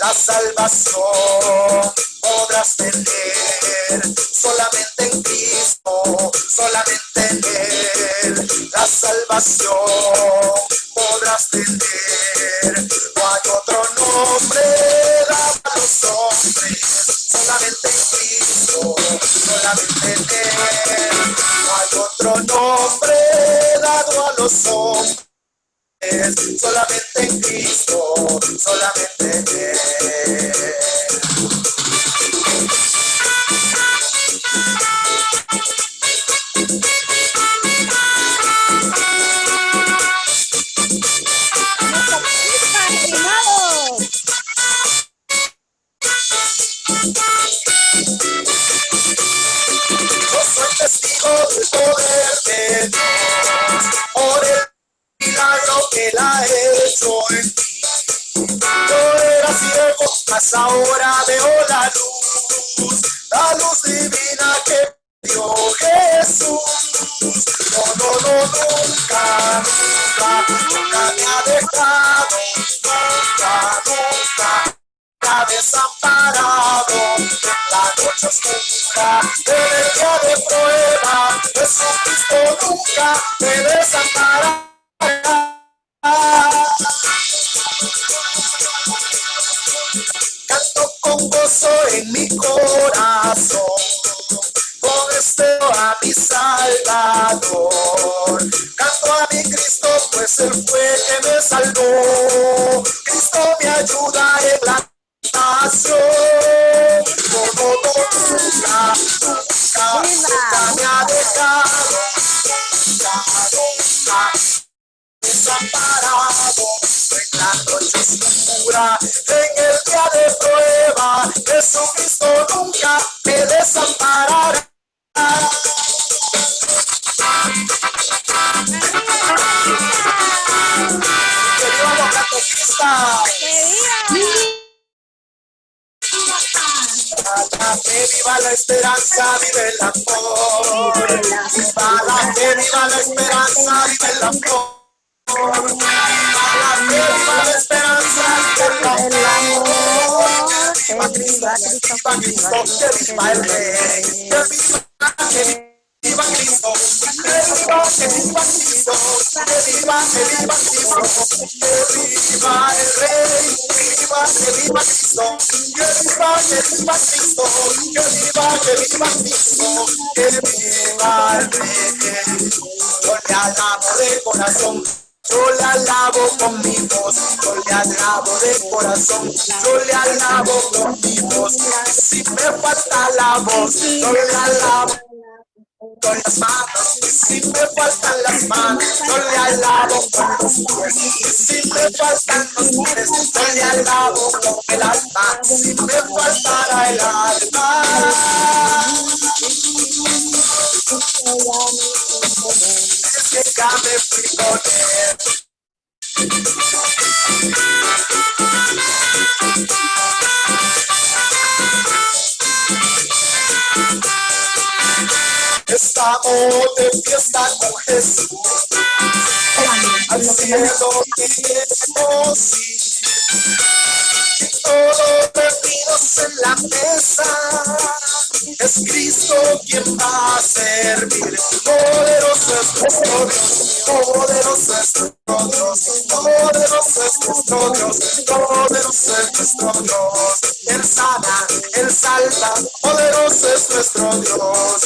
la salvación podrás tener. Solamente en Cristo, solamente en Él, la salvación podrás tener. No hay otro nombre dado a los hombres, solamente en Cristo, solamente en Él. No hay otro nombre dado a los hombres, solamente en Cristo, solamente en Él. Yo soy testigo del poder de Dios, por el milagro que Él ha hecho en mí. Yo era ciego, mas ahora veo la luz divina que dio Jesús. No, no, no, nunca, nunca, nunca me ha dejado, nunca, nunca me ha desamparado. En la noche oscura, en el día de prueba, Jesucristo nunca me desamparará. Canto con gozo en mi corazón, con estero a mi Salvador. Canto a mi Cristo, pues Él fue que me salvó. Cristo me ayuda en la tentación. No, no, no, nunca, nunca, nunca me ha dejado, nunca, nunca desamparado. En la noche oscura, en el día de prueba, Jesucristo nunca me desamparará. ¡Que viva los catequistas! Que viva la esperanza, vive el amor. Viva la fe, viva la esperanza, vive el amor. Viva la esperanza, viva el amor. Viva Cristo, viva Cristo, que viva el Rey. Que viva Cristo, que viva Cristo, que viva Cristo, que viva el Rey. Que viva Cristo, que viva Cristo, que viva Cristo, que viva el Rey. Yo le alabo de corazón, yo le alabo con mi voz, yo le alabo de corazón, yo le alabo con mi voz. Si me falta la voz, yo le alabo con las manos, y si me faltan las manos, yo le alabo con los pies, y si me faltan los pies, yo le alabo con el alma, si me faltara el alma. Es que ya me fui con Él. Estamos de fiesta con Jesús, al cielo queremos ir, todos reunidos en la mesa, es Cristo quien va a servir. Poderoso es nuestro Dios, poderoso es nuestro Dios, poderoso es nuestro Dios, poderoso es nuestro Dios. Él sana, Él salva, poderoso es nuestro Dios.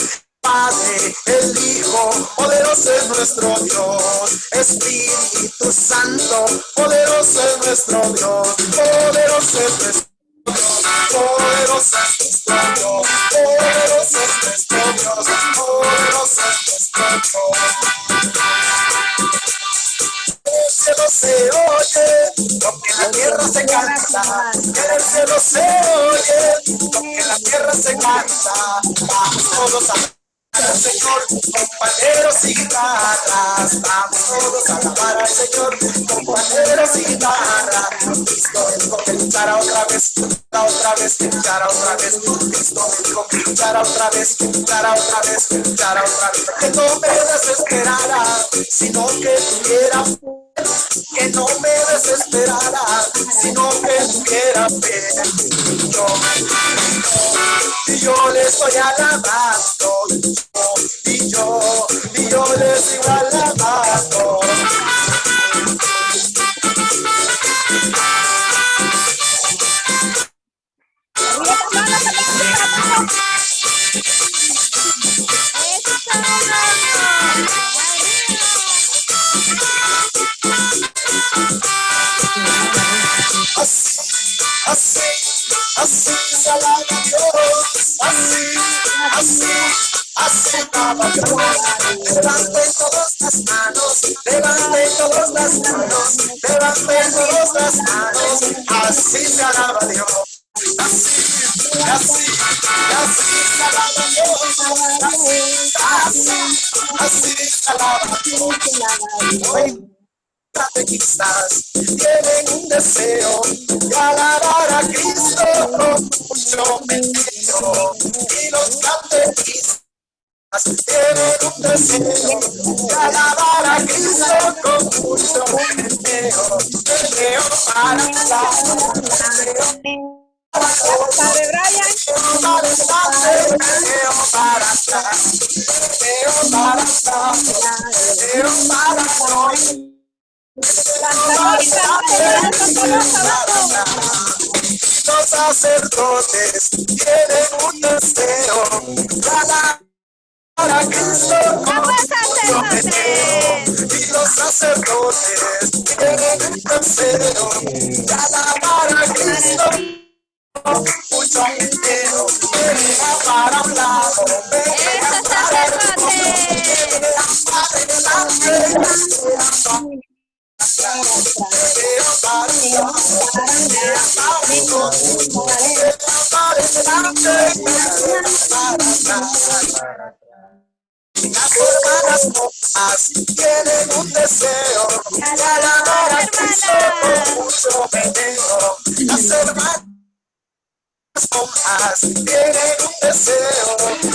Padre, el Hijo, poderoso es nuestro Dios. Espíritu Santo, poderoso es nuestro Dios, poderoso es nuestro Dios, poderoso es nuestro Dios, poderoso es nuestro Dios, poderoso es nuestro Dios. En el cielo se oye lo que en la tierra se canta, en el cielo se oye lo que en la tierra se canta. Vamos todos a al Señor, compañeros y guitarras, vamos todos a alabar al Señor, compañeros y guitarras. Cristo me dijo que luchara otra vez, que luchara otra vez. Cristo me dijo que luchara otra vez, que luchara otra vez, que luchara otra vez. Que no me desesperara, sino que tuviera que no me desesperara, sino que tuviera fe. Y yo le estoy alabando, y yo le sigo alabando. Así se alaba Dios, así alaba Dios. Levanten todas las manos, levanten todas las manos, levanten todas las manos, así se alaba Dios. Así se alaba Dios, así se alaba Dios. Catequistas tienen un deseo de alabar a Cristo con mucho empeño, y los catequistas tienen un deseo de alabar a Cristo con mucho empeño para hablar, Padre Brian. Los sacerdotes tienen un deseo de alabar a Cristo con mucho empeño, y los sacerdotes tienen un deseo de alabar a Cristo con mucho empeño, para un lado, para el otro, para adelante. Las hermanas monjas tienen un deseo de alabar a Cristo con mucho empeño. Las hermanas monjas tienen un deseo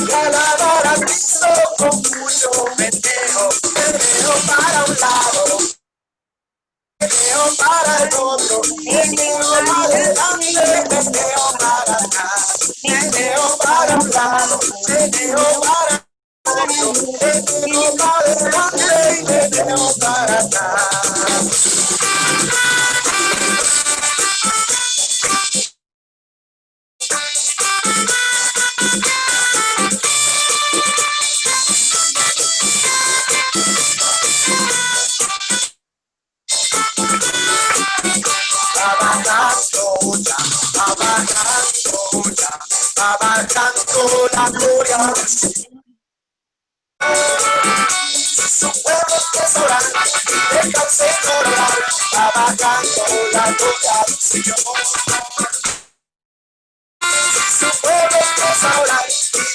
de alabar a Cristo con mucho empeño. Meneo para un lado, meneo para el otro, meneo para adelante, meneo para atrás, meneo para un lado, meneo para el otro, meneo para adelante y meneo para atrás. Bajando la gloria del Señor. Su pueblo empieza a orar, deja al Señor orar, va bajando la gloria del Señor. Su pueblo empieza a orar y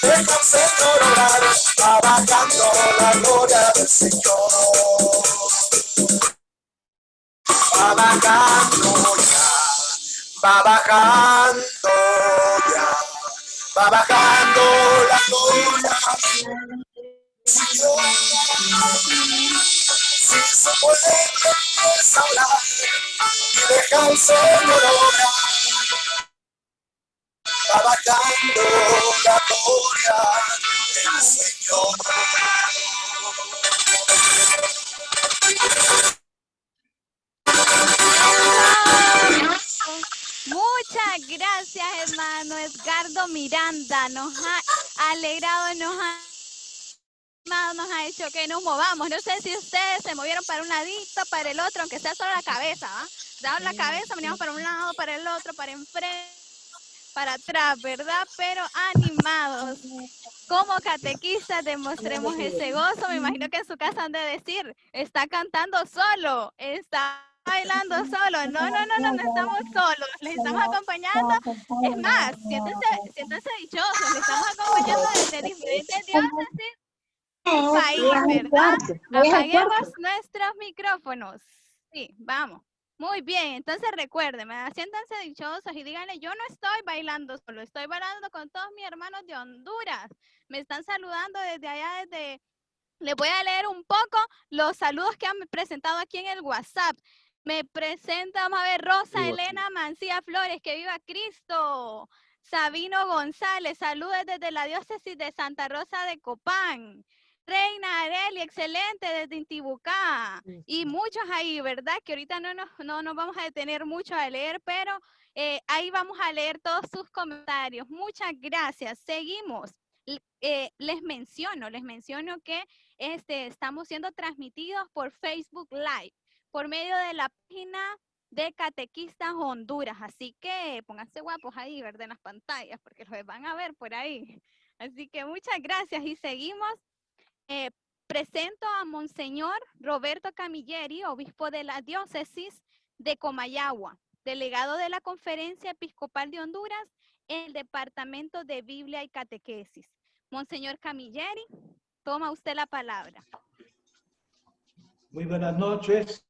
deja al Señor orar, va bajando la gloria del Señor. Va bajando ya, va bajando ya. Va bajando la gloria. Si su pueblo empieza a hablar y deja al Señor obrar, va bajando la gloria del Señor. Muchas gracias, hermano Edgardo Miranda. Nos ha alegrado, nos ha hecho que nos movamos. No sé si ustedes se movieron para un ladito, para el otro, aunque sea solo la cabeza, ¿va? Daban la cabeza, veníamos para un lado, para el otro, para enfrente, para atrás, ¿verdad? Pero animados. Como catequistas demostremos ese gozo. Me imagino que en su casa han de decir, está cantando solo, está bailando solo. No estamos solos, les estamos acompañando. Es más, siéntense dichosos, les estamos acompañando desde diferentes diócesis del país, ¿verdad? Apaguemos nuestros micrófonos. Sí, vamos. Muy bien, entonces recuérdenme, siéntanse dichosos y díganle, yo no estoy bailando solo, estoy bailando con todos mis hermanos de Honduras. Me están saludando desde allá, desde Les voy a leer un poco los saludos que han presentado aquí en el WhatsApp. Me presenta, vamos a ver, Rosa Elena Mancía Flores, que viva Cristo. Sabino González, saludos desde la diócesis de Santa Rosa de Copán. Reina Areli, excelente, desde Intibucá. Y muchos ahí, ¿verdad? Que ahorita no nos vamos a detener mucho a leer, pero ahí vamos a leer todos sus comentarios. Muchas gracias. Seguimos. Les menciono que estamos siendo transmitidos por Facebook Live, por medio de la página de Catequistas Honduras. Así que pónganse guapos ahí, ¿verdad? En las pantallas, porque los van a ver por ahí. Así que muchas gracias y seguimos. Presento a Monseñor Roberto Camilleri, obispo de la diócesis de Comayagua, delegado de la Conferencia Episcopal de Honduras en el Departamento de Biblia y Catequesis. Monseñor Camilleri, toma usted la palabra. Muy buenas noches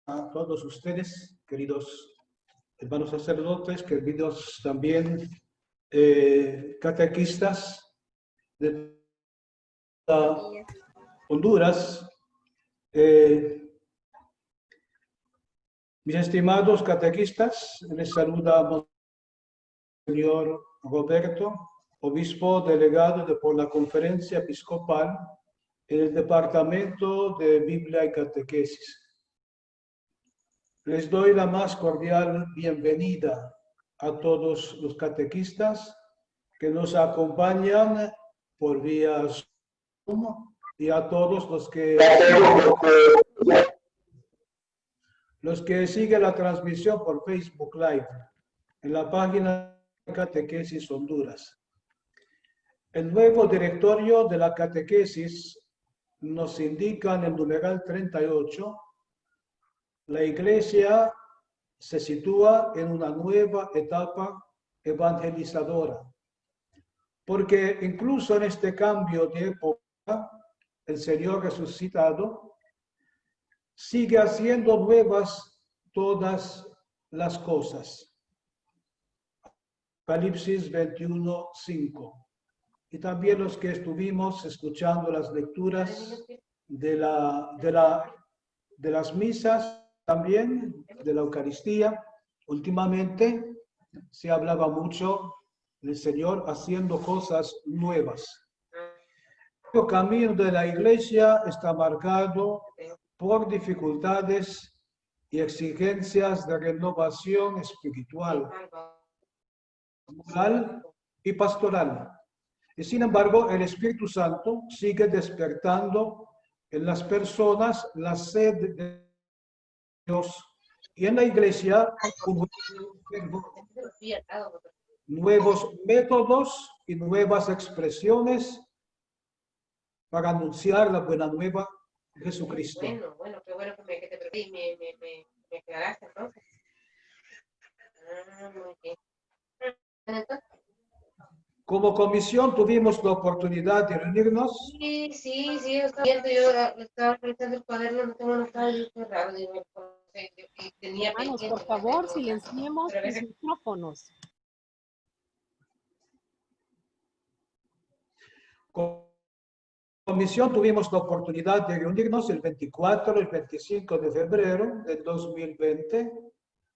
a todos ustedes, queridos hermanos sacerdotes, queridos también catequistas de Honduras. Mis estimados catequistas, les saluda Monseñor Roberto, obispo delegado por la Conferencia Episcopal en el Departamento de Biblia y Catequesis. Les doy la más cordial bienvenida a todos los catequistas que nos acompañan por vía Zoom y a todos los que siguen la transmisión por Facebook Live en la página de Catequesis Honduras. El nuevo directorio de la catequesis nos indica en el numeral 38, la Iglesia se sitúa en una nueva etapa evangelizadora, porque incluso en este cambio de época, el Señor resucitado sigue haciendo nuevas todas las cosas. Apocalipsis 21:5. Y también los que estuvimos escuchando las lecturas de las misas, también de la Eucaristía. Últimamente se hablaba mucho del Señor haciendo cosas nuevas. El camino de la Iglesia está marcado por dificultades y exigencias de renovación espiritual, moral y pastoral. Y sin embargo, el Espíritu Santo sigue despertando en las personas la sed de Dios. Y en la Iglesia, nuevos métodos y nuevas expresiones para anunciar la buena nueva de Jesucristo. Bueno, qué bueno que te perdí, me aclaraste, ¿no? Muy bien. Como comisión tuvimos la oportunidad de reunirnos. Sí, yo estaba revisando el cuaderno, no tengo anotado, y qué raro, digo, tenía Hermanos, por favor, silenciemos los micrófonos. Como comisión tuvimos la oportunidad de reunirnos el 24 y el 25 de febrero del 2020,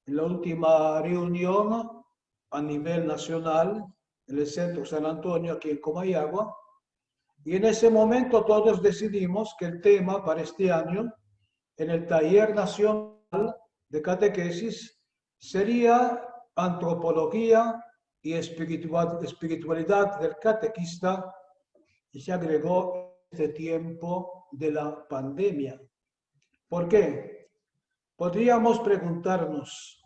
en la última reunión a nivel nacional en el Centro San Antonio, aquí en Comayagua, y en ese momento todos decidimos que el tema para este año, en el taller nacional de catequesis, sería antropología y espiritualidad del catequista, y se agregó este tiempo de la pandemia. ¿Por qué? Podríamos preguntarnos,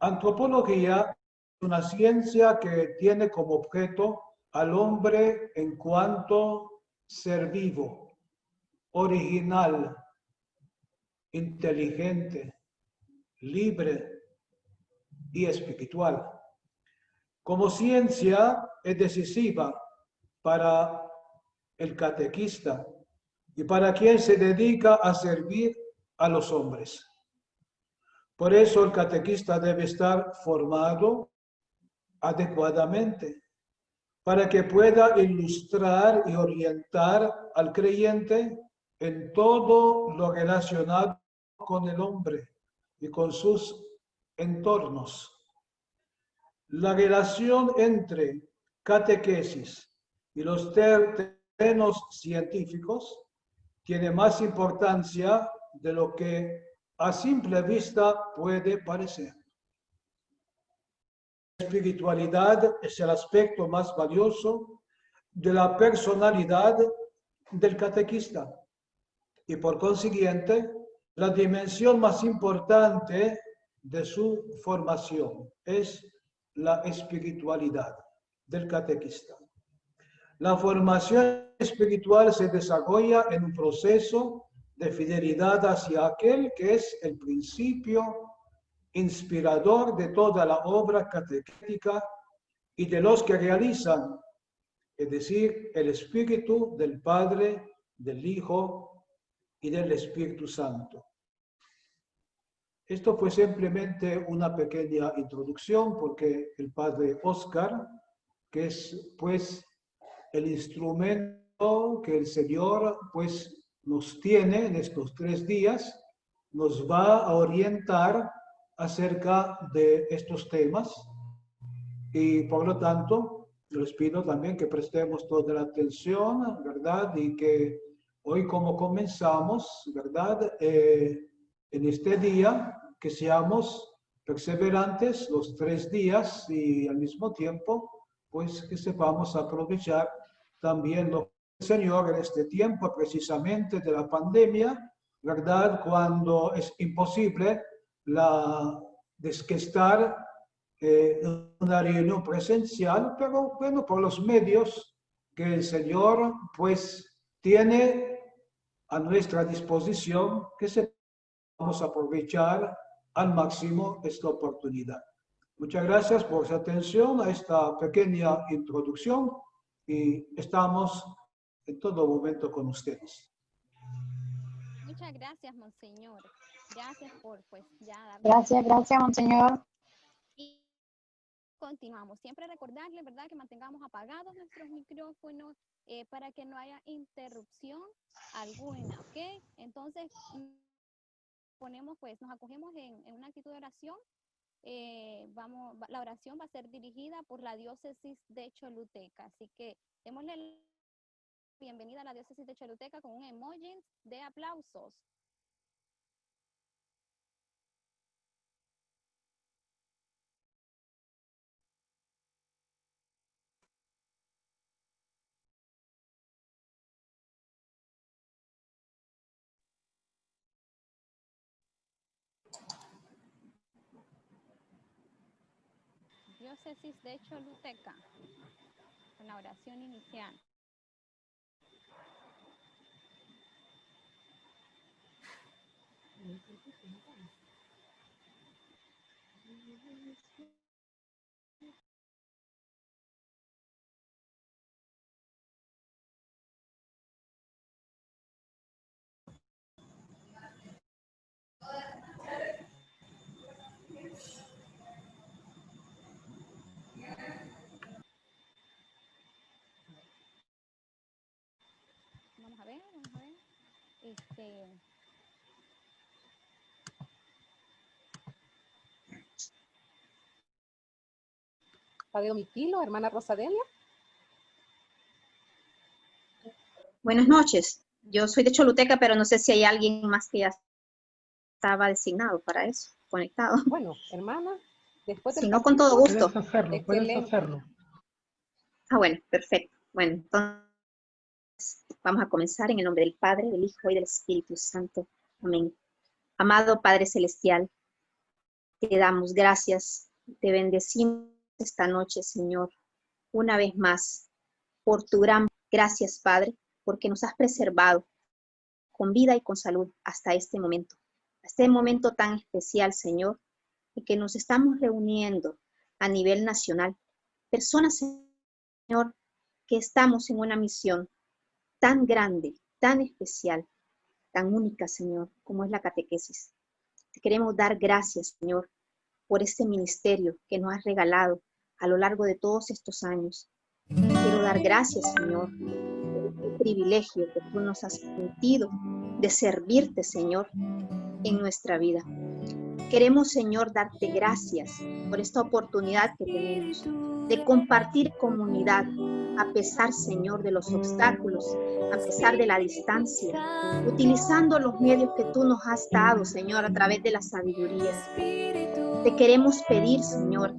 antropología una ciencia que tiene como objeto al hombre en cuanto ser vivo, original, inteligente, libre y espiritual. Como ciencia es decisiva para el catequista y para quien se dedica a servir a los hombres. Por eso el catequista debe estar formado adecuadamente para que pueda ilustrar y orientar al creyente en todo lo relacionado con el hombre y con sus entornos. La relación entre catequesis y los terrenos científicos tiene más importancia de lo que a simple vista puede parecer. La espiritualidad es el aspecto más valioso de la personalidad del catequista y por consiguiente la dimensión más importante de su formación es la espiritualidad del catequista. La formación espiritual se desarrolla en un proceso de fidelidad hacia aquel que es el principio inspirador de toda la obra catequética y de los que realizan, es decir, el Espíritu del Padre, del Hijo y del Espíritu Santo. Esto fue simplemente una pequeña introducción porque el Padre Oscar, que es pues el instrumento que el Señor pues nos tiene en estos 3 días, nos va a orientar acerca de estos temas y por lo tanto les pido también que prestemos toda la atención, ¿verdad? Y que hoy como comenzamos, ¿verdad? En este día que seamos perseverantes los 3 días y al mismo tiempo pues que sepamos aprovechar también lo que el Señor en este tiempo precisamente de la pandemia, ¿verdad? Cuando es imposible que estar en una reunión presencial, pero bueno, por los medios que el Señor pues tiene a nuestra disposición, que sepamos aprovechar al máximo esta oportunidad. Muchas gracias por su atención a esta pequeña introducción y estamos en todo momento con ustedes. Muchas gracias, Monseñor. Gracias por, pues, ya dar... Gracias, Monseñor. Y continuamos. Siempre recordarles, ¿verdad?, que mantengamos apagados nuestros micrófonos para que no haya interrupción alguna, ¿ok? Entonces, nos acogemos en una actitud de oración. La oración va a ser dirigida por la diócesis de Choluteca, así que démosle la bienvenida a la diócesis de Choluteca con un emoji de aplausos. Diócesis de Choluteca, con la oración inicial. Vamos a ver. ¿Padre Domitilo, hermana Rosadelia? Buenas noches. Yo soy de Choluteca, pero no sé si hay alguien más que ya estaba designado para eso, conectado. Bueno, hermana, después del Si no, con todo gusto. Puedes hacerlo. Ah, bueno, perfecto. Bueno, entonces vamos a comenzar en el nombre del Padre, del Hijo y del Espíritu Santo. Amén. Amado Padre Celestial, te damos gracias, te bendecimos esta noche, Señor, una vez más, por tu gran gracias, Padre, porque nos has preservado con vida y con salud hasta este momento tan especial, Señor, en que nos estamos reuniendo a nivel nacional. Personas, Señor, que estamos en una misión tan grande, tan especial, tan única, Señor, como es la catequesis. Te queremos dar gracias, Señor, por este ministerio que nos has regalado a lo largo de todos estos años. Quiero dar gracias, Señor, por este privilegio que tú nos has permitido de servirte, Señor, en nuestra vida. Queremos, Señor, darte gracias por esta oportunidad que tenemos de compartir comunidad, a pesar, Señor, de los obstáculos, a pesar de la distancia, utilizando los medios que tú nos has dado, Señor, a través de la sabiduría. Te queremos pedir, Señor,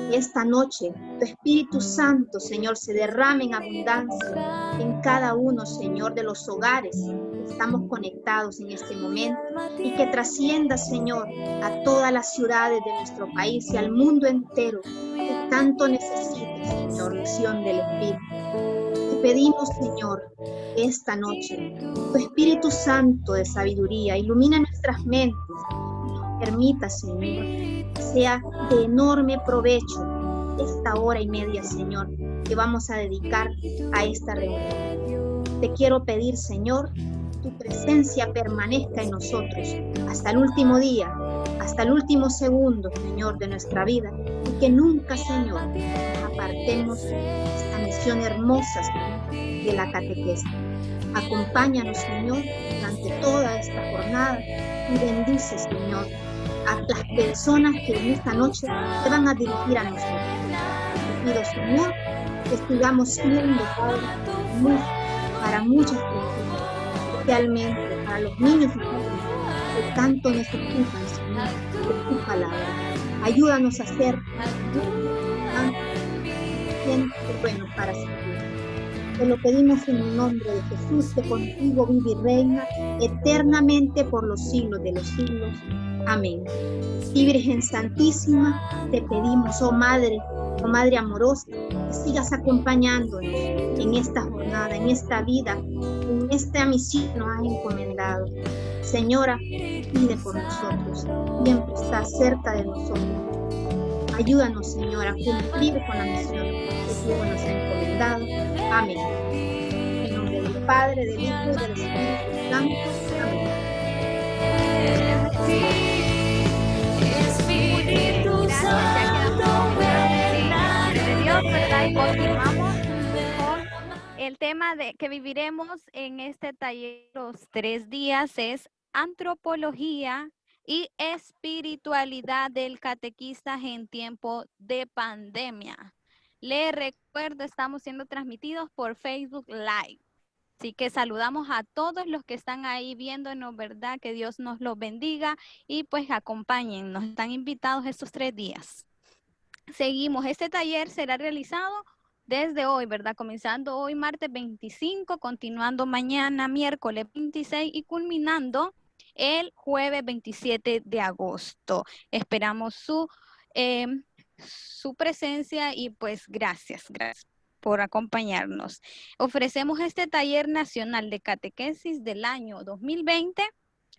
que esta noche tu Espíritu Santo, Señor, se derrame en abundancia en cada uno, Señor, de los hogares que estamos conectados en este momento y que trascienda, Señor, a todas las ciudades de nuestro país y al mundo entero que tanto necesite, Señor, acción del Espíritu. Te pedimos, Señor, que esta noche tu Espíritu Santo de sabiduría ilumina nuestras mentes, permita, Señor, que sea de enorme provecho esta hora y media, Señor, que vamos a dedicar a esta reunión. Te quiero pedir, Señor, tu presencia permanezca en nosotros hasta el último día, hasta el último segundo, Señor, de nuestra vida, y que nunca, Señor, nos apartemos de esta misión hermosa, Señor, de la catequesis. Acompáñanos, Señor, durante toda esta jornada y bendice, Señor, a las personas que en esta noche se van a dirigir a nosotros. Te pido, Señor, que sigamos siendo, Padre, luz para muchas personas, especialmente para los niños y jóvenes que tanto necesitan, Señor, de tu palabra. Ayúdanos a ser siempre bueno para servir. Te lo pedimos en el nombre de Jesús, que contigo vive y reina eternamente por los siglos de los siglos. Amén. Y Virgen Santísima, te pedimos, oh Madre amorosa, que sigas acompañándonos en esta jornada, en esta vida, en esta misión que nos has encomendado. Señora, pide por nosotros, siempre está cerca de nosotros. Ayúdanos, Señora, a cumplir con la misión que tú nos has encomendado. Amén. En nombre del Padre, del Hijo y del Espíritu Santo. Amén. ¿Verdad? Y continuamos con el tema que viviremos en este taller los 3 días es antropología y espiritualidad del catequista en tiempo de pandemia. Les recuerdo, estamos siendo transmitidos por Facebook Live. Así que saludamos a todos los que están ahí viéndonos, ¿verdad? Que Dios nos los bendiga y pues acompañen. Nos están invitados estos 3 días. Seguimos. Este taller será realizado desde hoy, ¿verdad? Comenzando hoy, martes 25, continuando mañana, miércoles 26 y culminando el jueves 27 de agosto. Esperamos su presencia y pues gracias por acompañarnos. Ofrecemos este taller nacional de catequesis del año 2020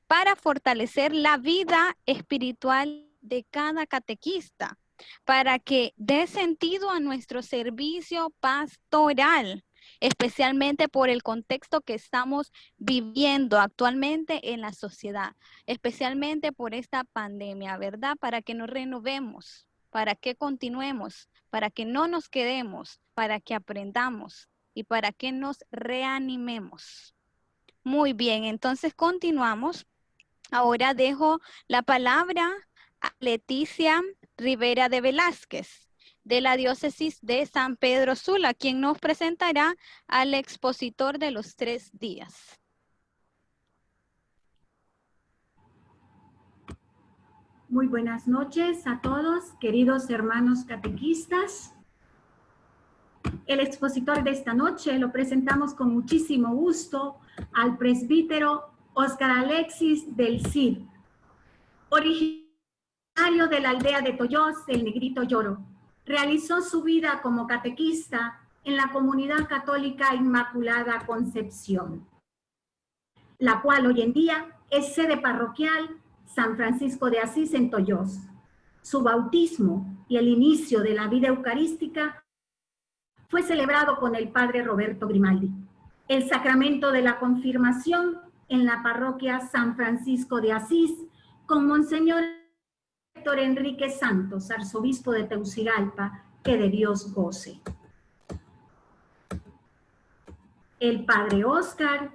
para fortalecer la vida espiritual de cada catequista, para que dé sentido a nuestro servicio pastoral, especialmente por el contexto que estamos viviendo actualmente en la sociedad, especialmente por esta pandemia, ¿verdad? Para que nos renovemos, para que continuemos, para que no nos quedemos, para que aprendamos y para que nos reanimemos. Muy bien, entonces continuamos. Ahora dejo la palabra a Leticia Rivera de Velázquez, de la diócesis de San Pedro Sula, quien nos presentará al expositor de los 3 días. Muy buenas noches a todos, queridos hermanos catequistas. El expositor de esta noche lo presentamos con muchísimo gusto al presbítero Óscar Alexis del Cid, originario de la aldea de Toyós, el Negrito Lloro. Realizó su vida como catequista en la Comunidad Católica Inmaculada Concepción, la cual hoy en día es sede parroquial San Francisco de Asís en Toyós. Su bautismo y el inicio de la vida eucarística fue celebrado con el padre Roberto Grimaldi. El sacramento de la confirmación en la parroquia San Francisco de Asís con Monseñor Héctor Enrique Santos, arzobispo de Tegucigalpa, que de Dios goce. El padre Óscar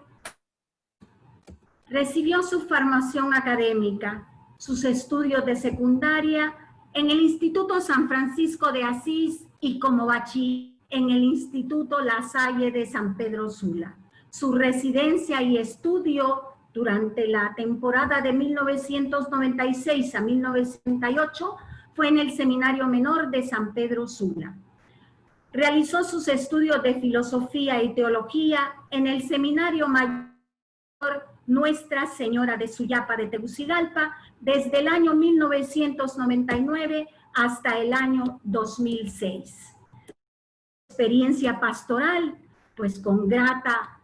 recibió su formación académica, sus estudios de secundaria en el Instituto San Francisco de Asís y como bachiller en el Instituto La Salle de San Pedro Sula. Su residencia y estudio durante la temporada de 1996 a 1998 fue en el Seminario Menor de San Pedro Sula. Realizó sus estudios de filosofía y teología en el Seminario Mayor Nuestra Señora de Suyapa de Tegucigalpa desde el año 1999 hasta el año 2006. Experiencia pastoral, pues con grata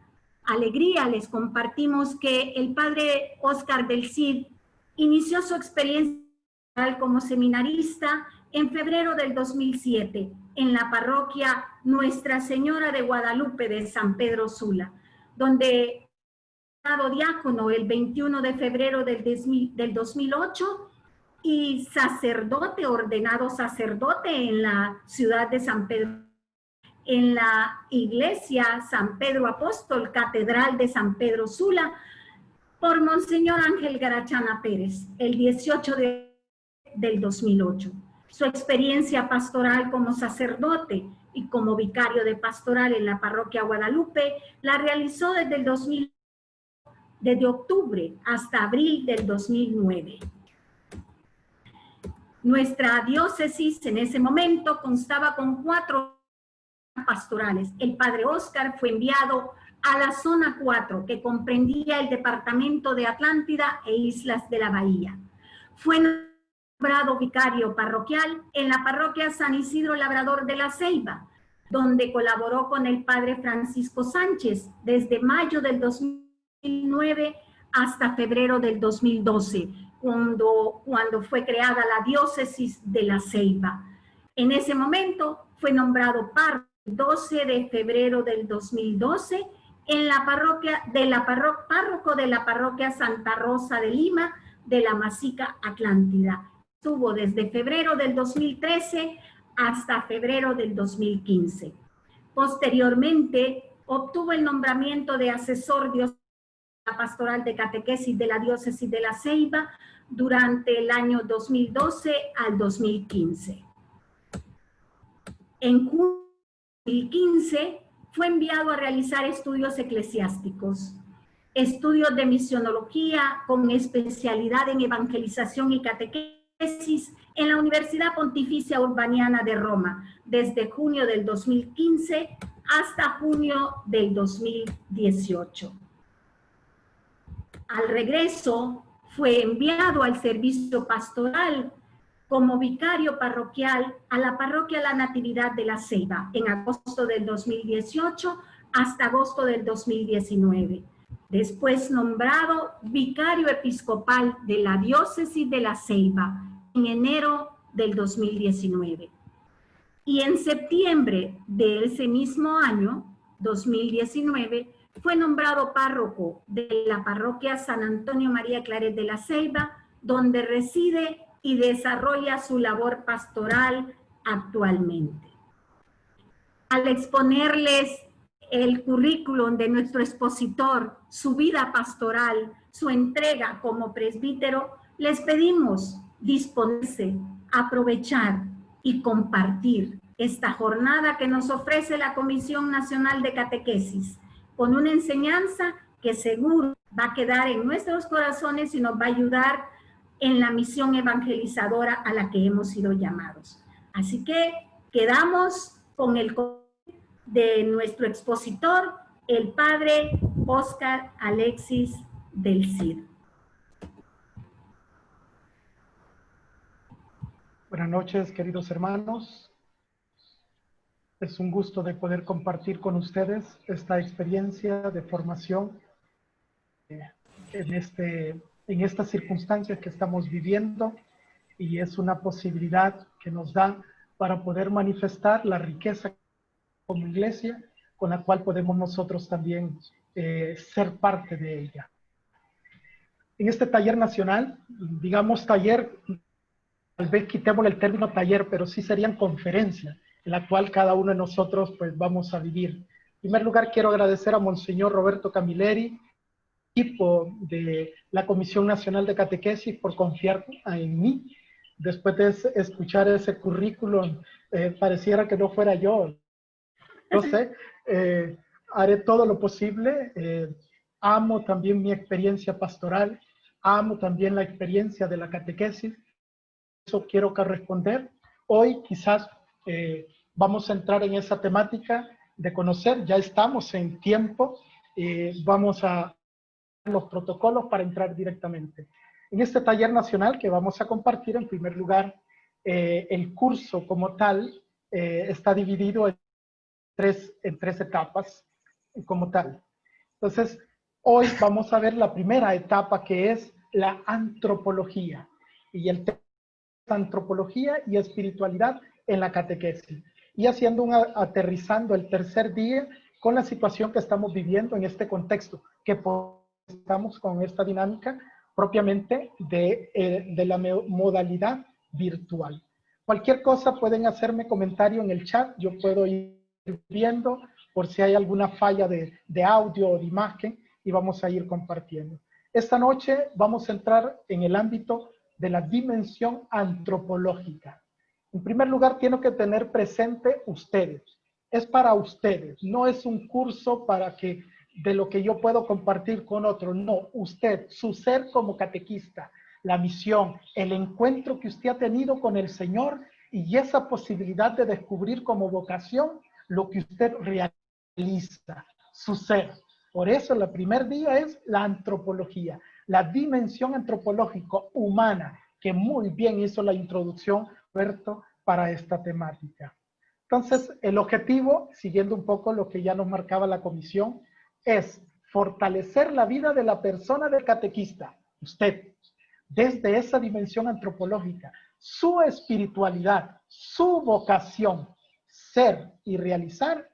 alegría les compartimos que el padre Óscar del Cid inició su experiencia como seminarista en febrero del 2007 en la parroquia Nuestra Señora de Guadalupe de San Pedro Sula, donde fue diácono el 21 de febrero del 2008 y sacerdote, ordenado sacerdote en la ciudad de San Pedro, en la iglesia San Pedro Apóstol, Catedral de San Pedro Sula, por Monseñor Ángel Garachana Pérez, el 18 del 2008. Su experiencia pastoral como sacerdote y como vicario de pastoral en la parroquia Guadalupe la realizó desde octubre hasta abril del 2009. Nuestra diócesis en ese momento constaba con 4 pastorales. El padre Óscar fue enviado a la zona 4, que comprendía el departamento de Atlántida e Islas de la Bahía. Fue nombrado vicario parroquial en la parroquia San Isidro Labrador de la Ceiba, donde colaboró con el padre Francisco Sánchez desde mayo del 2009 hasta febrero del 2012, cuando fue creada la diócesis de la Ceiba. En ese momento fue nombrado párroco el 12 de febrero del 2012 en la párroco de la parroquia Santa Rosa de Lima de la Masica Atlántida. Estuvo desde febrero del 2013 hasta febrero del 2015. Posteriormente, obtuvo el nombramiento de asesor diocesano de la pastoral de catequesis de la diócesis de la Ceiba durante el año 2012 al 2015. En junio de 2015 fue enviado a realizar estudios eclesiásticos, estudios de misionología con especialidad en evangelización y catequesis en la Universidad Pontificia Urbaniana de Roma, desde junio del 2015 hasta junio del 2018. Al regreso, fue enviado al servicio pastoral como vicario parroquial a la parroquia La Natividad de la Ceiba en agosto del 2018 hasta agosto del 2019. Después nombrado vicario episcopal de la diócesis de la Ceiba en enero del 2019. Y en septiembre de ese mismo año, 2019, fue nombrado párroco de la parroquia San Antonio María Claret de la Ceiba, donde reside y desarrolla su labor pastoral actualmente. Al exponerles el currículum de nuestro expositor, su vida pastoral, su entrega como presbítero, les pedimos disponerse, aprovechar y compartir esta jornada que nos ofrece la Comisión Nacional de Catequesis, con una enseñanza que seguro va a quedar en nuestros corazones y nos va a ayudar en la misión evangelizadora a la que hemos sido llamados. Así que quedamos con el de nuestro expositor, el padre Óscar Alexis del Cid. Buenas noches, queridos hermanos. Es un gusto de poder compartir con ustedes esta experiencia de formación en estas circunstancias que estamos viviendo, y es una posibilidad que nos da para poder manifestar la riqueza como iglesia con la cual podemos nosotros también ser parte de ella. En este taller nacional, digamos taller, tal vez quitémosle el término taller, pero sí serían conferencias, en la cual cada uno de nosotros pues vamos a vivir primer lugar, quiero agradecer a Monseñor Roberto Camilleri, equipo de la Comisión Nacional de Catequesis, por confiar en mí. Después de escuchar ese currículum, pareciera que no fuera yo. No sé, haré todo lo posible. Amo también mi experiencia pastoral, amo también la experiencia de la catequesis. Eso quiero responder. Hoy quizás vamos a entrar en esa temática de conocer, ya estamos en tiempo, vamos a los protocolos para entrar directamente. En este taller nacional que vamos a compartir, en primer lugar, el curso como tal está dividido en tres etapas como tal. Entonces, hoy vamos a ver la primera etapa, que es la antropología. Y el tema es antropología y espiritualidad en la catequesis. Y aterrizando el tercer día con la situación que estamos viviendo en este contexto, que estamos con esta dinámica propiamente de la modalidad virtual. Cualquier cosa pueden hacerme comentario en el chat, yo puedo ir viendo por si hay alguna falla de audio o de imagen y vamos a ir compartiendo. Esta noche vamos a entrar en el ámbito de la dimensión antropológica. En primer lugar, tienen que tener presente ustedes. Es para ustedes, no es un curso para que de lo que yo puedo compartir con otro. No, usted, su ser como catequista, la misión, el encuentro que usted ha tenido con el Señor y esa posibilidad de descubrir como vocación lo que usted realiza, su ser. Por eso el primer día es la antropología, la dimensión antropológica humana, que muy bien hizo la introducción Roberto para esta temática. Entonces, el objetivo, siguiendo un poco lo que ya nos marcaba la comisión, es fortalecer la vida de la persona del catequista, usted, desde esa dimensión antropológica, su espiritualidad, su vocación, ser y realizar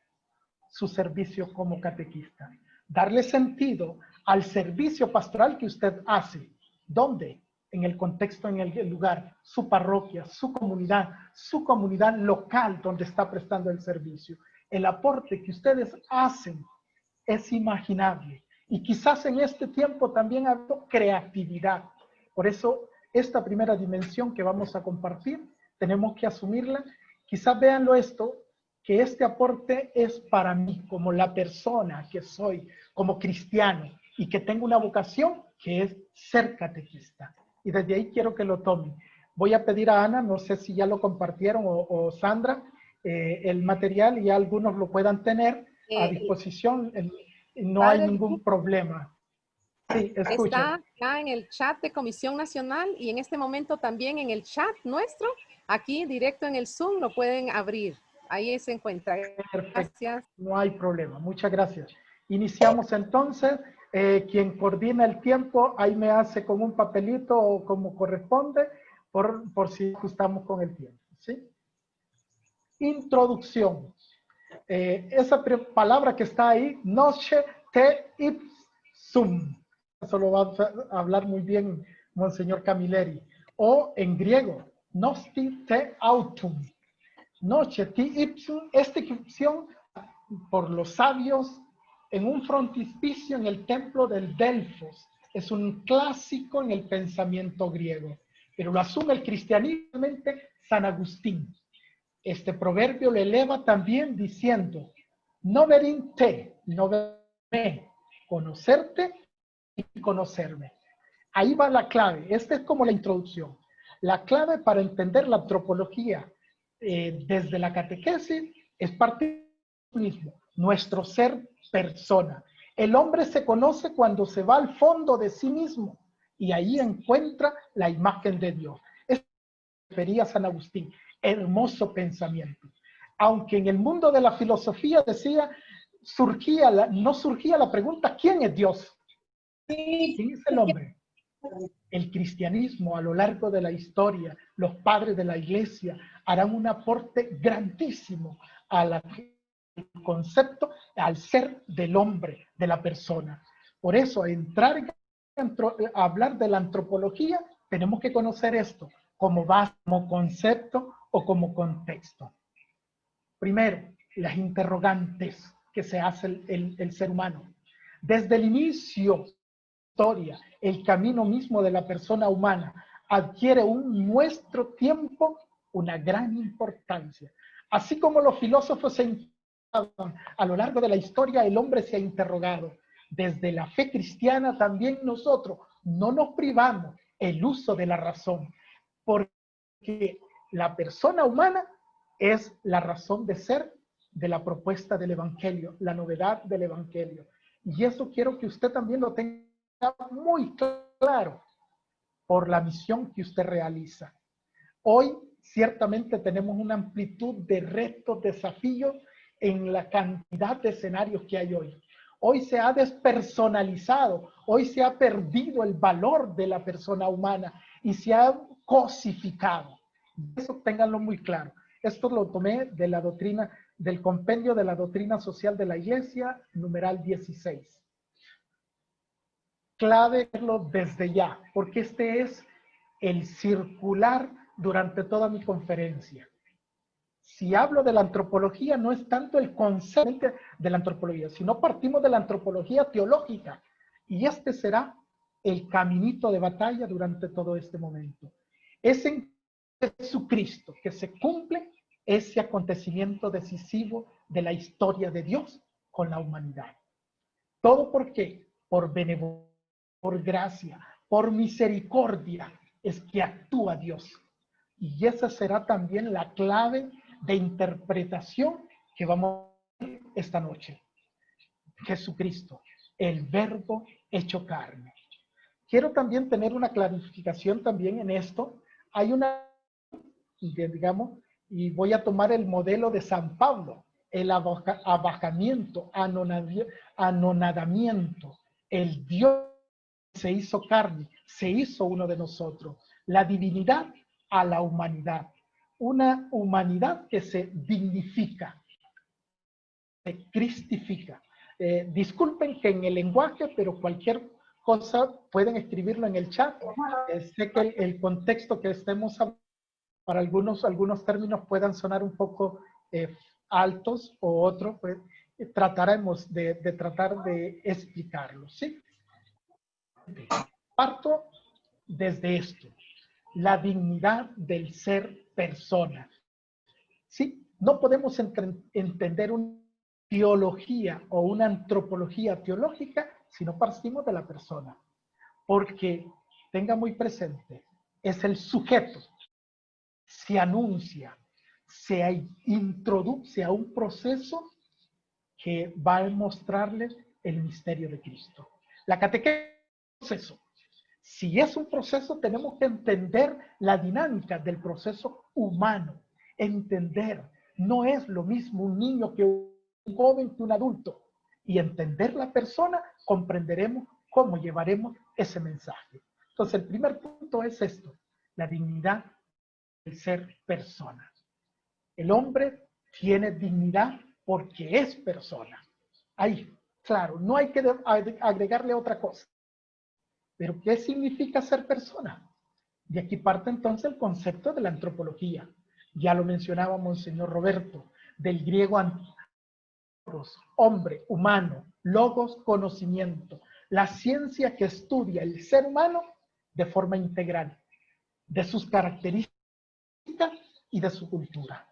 su servicio como catequista. Darle sentido al servicio pastoral que usted hace. ¿Dónde? En el contexto, en el lugar, su parroquia, su comunidad local donde está prestando el servicio. El aporte que ustedes hacen es imaginable. Y quizás en este tiempo también ha habido creatividad. Por eso, esta primera dimensión que vamos a compartir, tenemos que asumirla. Quizás véanlo esto, que este aporte es para mí, como la persona que soy, como cristiano, y que tengo una vocación que es ser catequista. Y desde ahí quiero que lo tomen. Voy a pedir a Ana, no sé si ya lo compartieron, o Sandra, el material, y ya algunos lo puedan tener a disposición. No hay ningún problema. Sí, escucha. Está ya en el chat de Comisión Nacional y en este momento también en el chat nuestro, aquí directo en el Zoom, lo pueden abrir. Ahí se encuentra. Perfecto. Gracias. No hay problema. Muchas gracias. Iniciamos entonces. Quien coordina el tiempo, ahí me hace con un papelito o como corresponde, por si ajustamos con el tiempo. ¿Sí? Introducción. Esa palabra que está ahí, noche te ipsum. Eso lo va a hablar muy bien Monseñor Camilleri. O en griego, nosti te autum. Noche te ipsum, esta inscripción por los sabios en un frontispicio en el templo del Delfos. Es un clásico en el pensamiento griego, pero lo asume el cristianismo San Agustín. Este proverbio lo eleva también diciendo, no verinte, no verme, conocerte y conocerme. Ahí va la clave. Esta es como la introducción. La clave para entender la antropología desde la catequesis es partir mismo, nuestro ser persona. El hombre se conoce cuando se va al fondo de sí mismo y ahí encuentra la imagen de Dios. Eso refería San Agustín. Hermoso pensamiento. Aunque en el mundo de la filosofía decía, no surgía la pregunta, ¿quién es Dios? ¿Quién es el hombre? El cristianismo a lo largo de la historia, los padres de la iglesia harán un aporte grandísimo al concepto, al ser del hombre, de la persona. Por eso, a hablar de la antropología, tenemos que conocer esto como base, como concepto o como contexto. Primero, las interrogantes. que se hace el ser humano. Desde el inicio historia, el camino mismo de la persona humana adquiere en nuestro tiempo una gran importancia. Así como los filósofos se interrogan a lo largo de la historia, el hombre se ha interrogado. Desde la fe cristiana también nosotros no nos privamos el uso de la razón, porque la persona humana es la razón de ser de la propuesta del Evangelio, la novedad del Evangelio. Y eso quiero que usted también lo tenga muy claro por la misión que usted realiza. Hoy ciertamente tenemos una amplitud de retos, desafíos en la cantidad de escenarios que hay hoy. Hoy se ha despersonalizado, hoy se ha perdido el valor de la persona humana y se ha cosificado. Eso ténganlo muy claro. Esto lo tomé de la doctrina, del compendio de la doctrina social de la Iglesia, numeral 16. Clave verlo desde ya, porque este es el circular durante toda mi conferencia. Si hablo de la antropología, no es tanto el concepto de la antropología, sino partimos de la antropología teológica. Y este será el caminito de batalla durante todo este momento. Es en Jesucristo que se cumple ese acontecimiento decisivo de la historia de Dios con la humanidad. ¿Todo por qué? Por benevolencia, por gracia, por misericordia, es que actúa Dios. Y esa será también la clave de interpretación que vamos a ver esta noche. Jesucristo, el verbo hecho carne. Quiero también tener una clarificación también en esto. Hay una, digamos, y voy a tomar el modelo de San Pablo, el abajamiento, anonadamiento, el Dios se hizo carne, se hizo uno de nosotros, la divinidad a la humanidad, una humanidad que se dignifica, se cristifica. Disculpen que en el lenguaje, pero cualquier cosa pueden escribirlo en el chat. Sé que el contexto que estemos hablando, para algunos términos puedan sonar un poco altos o otros, pues trataremos de tratar de explicarlo, ¿sí? Parto desde esto, la dignidad del ser persona. ¿Sí? No podemos entender una teología o una antropología teológica si no partimos de la persona. Porque, tenga muy presente, es el sujeto, se anuncia, se introduce a un proceso que va a mostrarles el misterio de Cristo. La catequesis es un proceso. Si es un proceso, tenemos que entender la dinámica del proceso humano. Entender, no es lo mismo un niño que un joven que un adulto. Y entender la persona, comprenderemos cómo llevaremos ese mensaje. Entonces, el primer punto es esto, la dignidad del ser persona. El hombre tiene dignidad porque es persona. Ahí, claro, no hay que agregarle otra cosa. Pero, ¿qué significa ser persona? De aquí parte entonces el concepto de la antropología. Ya lo mencionaba Monseñor Roberto, del griego hombre, humano, logos, conocimiento. La ciencia que estudia el ser humano de forma integral, de sus características y de su cultura.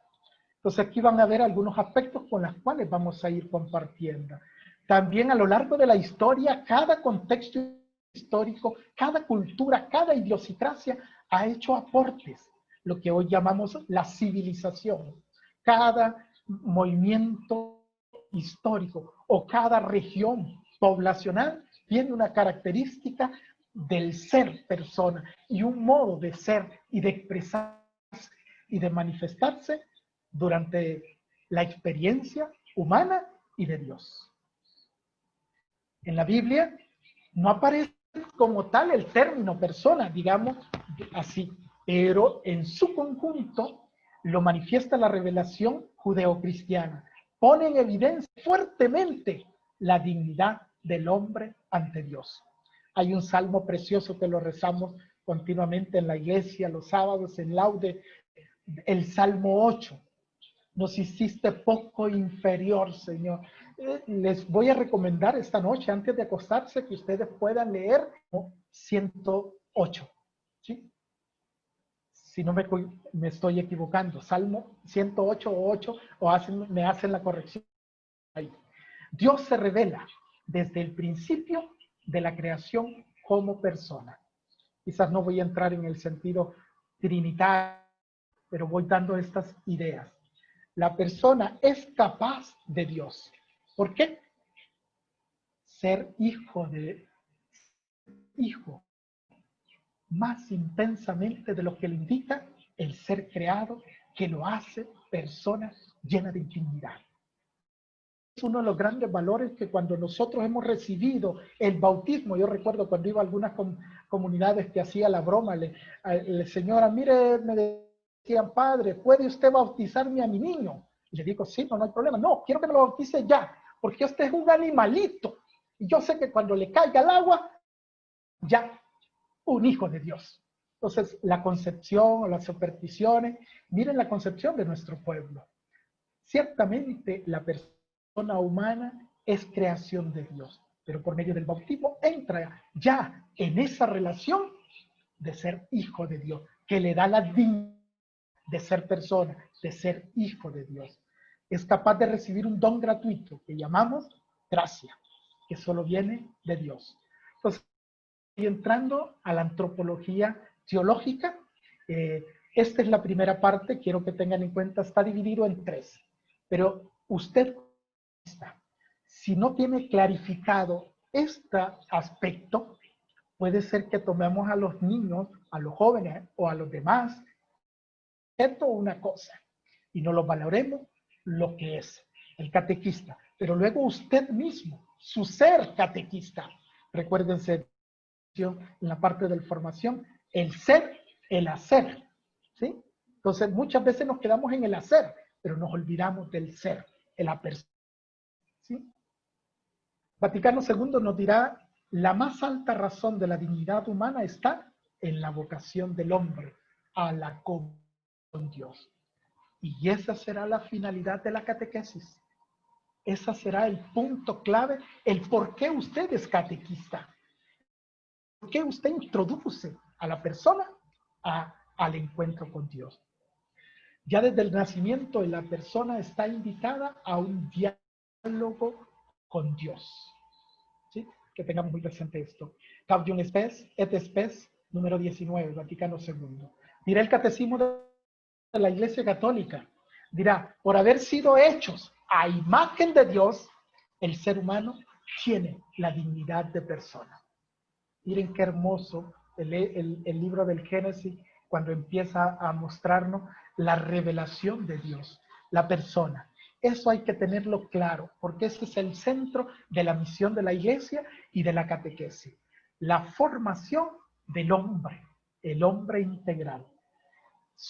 Entonces aquí van a ver algunos aspectos con los cuales vamos a ir compartiendo. También a lo largo de la historia, cada contexto histórico, cada cultura, cada idiosincrasia ha hecho aportes, lo que hoy llamamos la civilización. Cada movimiento histórico o cada región poblacional tiene una característica del ser persona y un modo de ser y de expresarse y de manifestarse durante la experiencia humana y de Dios. En la Biblia no aparece como tal el término persona, digamos así, pero en su conjunto lo manifiesta la revelación judeocristiana. Pone en evidencia fuertemente la dignidad del hombre ante Dios. Hay un salmo precioso que lo rezamos continuamente en la iglesia los sábados en laude, el Salmo 8. Nos hiciste poco inferior, Señor. Les voy a recomendar esta noche, antes de acostarse, que ustedes puedan leer 108. ¿Sí? Si no me estoy equivocando, Salmo 108:8, me hacen la corrección ahí. Dios se revela desde el principio de la creación como persona. Quizás no voy a entrar en el sentido trinitario, pero voy dando estas ideas. La persona es capaz de Dios. ¿Por qué? Ser hijo más intensamente de lo que le indica el ser creado, que lo hace persona llena de dignidad. Es uno de los grandes valores que cuando nosotros hemos recibido el bautismo, yo recuerdo cuando iba a algunas comunidades que hacía la broma, señora, mire, me decían, padre, ¿puede usted bautizarme a mi niño? Y le digo, sí, no hay problema. No, quiero que me lo bautice ya, porque este es un animalito. Y yo sé que cuando le caiga el agua, ya un hijo de Dios. Entonces, la concepción o las supersticiones, miren la concepción de nuestro pueblo. Ciertamente, la persona humana es creación de Dios, pero por medio del bautismo entra ya en esa relación de ser hijo de Dios, que le da la dignidad de ser persona, de ser hijo de Dios. Es capaz de recibir un don gratuito que llamamos gracia, que solo viene de Dios. Entonces, y entrando a la antropología teológica, esta es la primera parte, quiero que tengan en cuenta, está dividido en 3, pero usted, si no tiene clarificado este aspecto, puede ser que tomemos a los niños, a los jóvenes o a los demás, esto una cosa, y no lo valoremos lo que es el catequista. Pero luego usted mismo, su ser catequista, recuérdense en la parte de la formación, el ser, el hacer, ¿sí? Entonces muchas veces nos quedamos en el hacer, pero nos olvidamos del ser, en la persona, ¿sí? Vaticano II nos dirá, la más alta razón de la dignidad humana está en la vocación del hombre a la comunión con Dios. Y esa será la finalidad de la catequesis. Ese será el punto clave, el por qué usted es catequista. ¿Por qué usted introduce a la persona al encuentro con Dios? Ya desde el nacimiento la persona está invitada a un diálogo con Dios. ¿Sí? Que tengamos muy presente esto. Gaudium Spes et Spes, número 19, Vaticano II. Dirá el Catecismo de la Iglesia Católica, dirá, por haber sido hechos a imagen de Dios, el ser humano tiene la dignidad de persona. Miren qué hermoso el libro del Génesis, cuando empieza a mostrarnos la revelación de Dios, la persona. Eso hay que tenerlo claro, porque ese es el centro de la misión de la Iglesia y de la catequesis. La formación del hombre, el hombre integral.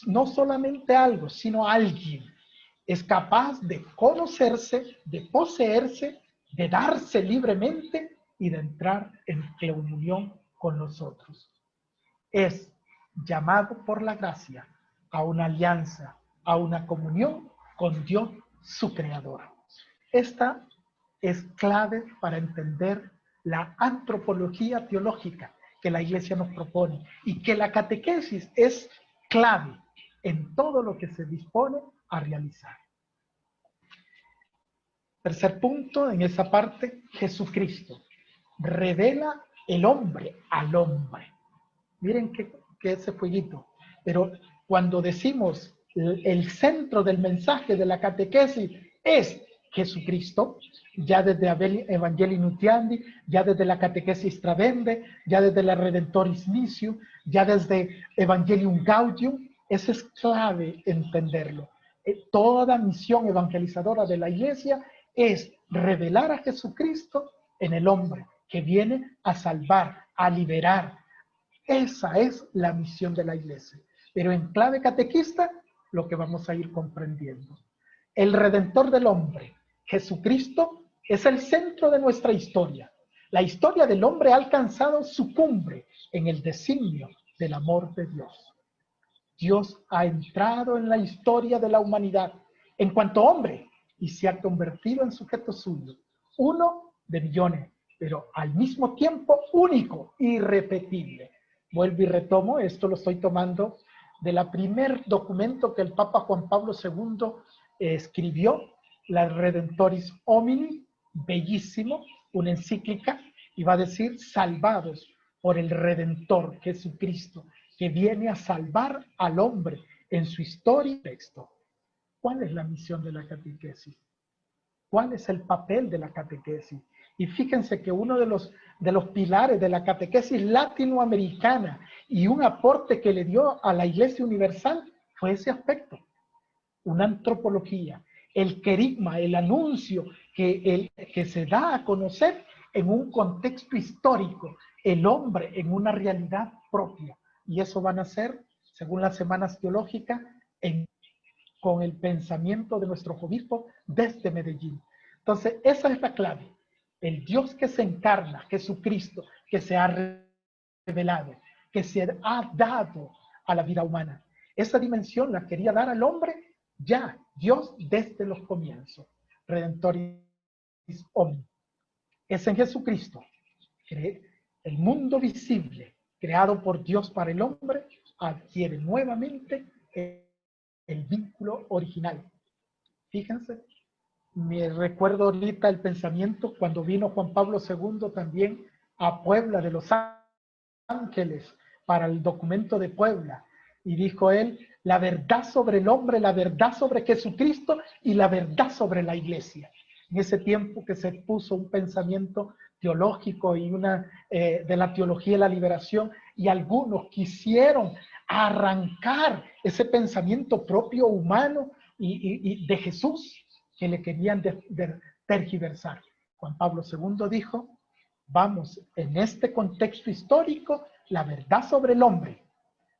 No solamente algo, sino alguien. Es capaz de conocerse, de poseerse, de darse libremente y de entrar en comunión con nosotros. Es llamado por la gracia a una alianza, a una comunión con Dios, su creador. Esta es clave para entender la antropología teológica que la Iglesia nos propone y que la catequesis es clave en todo lo que se dispone a realizar. Tercer punto, en esa parte, Jesucristo revela el hombre al hombre. Miren que ese fueguito. Pero cuando decimos el centro del mensaje de la catequesis es Jesucristo, ya desde Evangelii Nuntiandi, ya desde la catequesis Travende, ya desde la Redentoris Missio, ya desde Evangelium Gaudium, eso es clave entenderlo. Toda misión evangelizadora de la Iglesia es revelar a Jesucristo en el hombre, que viene a salvar, a liberar. Esa es la misión de la Iglesia. Pero en clave catequista, lo que vamos a ir comprendiendo. El Redentor del hombre, Jesucristo, es el centro de nuestra historia. La historia del hombre ha alcanzado su cumbre en el designio del amor de Dios. Dios ha entrado en la historia de la humanidad en cuanto hombre, y se ha convertido en sujeto suyo, uno de millones, pero al mismo tiempo único, irrepetible. Vuelvo y retomo, esto lo estoy tomando de la primer documento que el Papa Juan Pablo II escribió, la Redentoris Homini, bellísimo, una encíclica, y va a decir, salvados por el Redentor Jesucristo, que viene a salvar al hombre en su historia y texto. ¿Cuál es la misión de la catequesis? ¿Cuál es el papel de la catequesis? Y fíjense que uno de los pilares de la catequesis latinoamericana y un aporte que le dio a la Iglesia Universal fue ese aspecto, una antropología, el querigma, el anuncio que se da a conocer en un contexto histórico, el hombre en una realidad propia. Y eso van a ser, según las semanas teológicas, con el pensamiento de nuestro obispo desde Medellín. Entonces, esa es la clave. El Dios que se encarna, Jesucristo, que se ha revelado, que se ha dado a la vida humana. Esa dimensión la quería dar al hombre ya, Dios desde los comienzos. Redentoris Omni. Es en Jesucristo. El mundo visible, creado por Dios para el hombre, adquiere nuevamente el vínculo original. Fíjense, me recuerdo ahorita el pensamiento cuando vino Juan Pablo II también a Puebla de Los Ángeles para el documento de Puebla, y dijo él, la verdad sobre el hombre, la verdad sobre Jesucristo y la verdad sobre la iglesia. En ese tiempo que se puso un pensamiento teológico y de la teología de la liberación, y algunos quisieron arrancar ese pensamiento propio humano y de Jesús que le querían tergiversar. Juan Pablo II dijo, vamos, en este contexto histórico, la verdad sobre el hombre,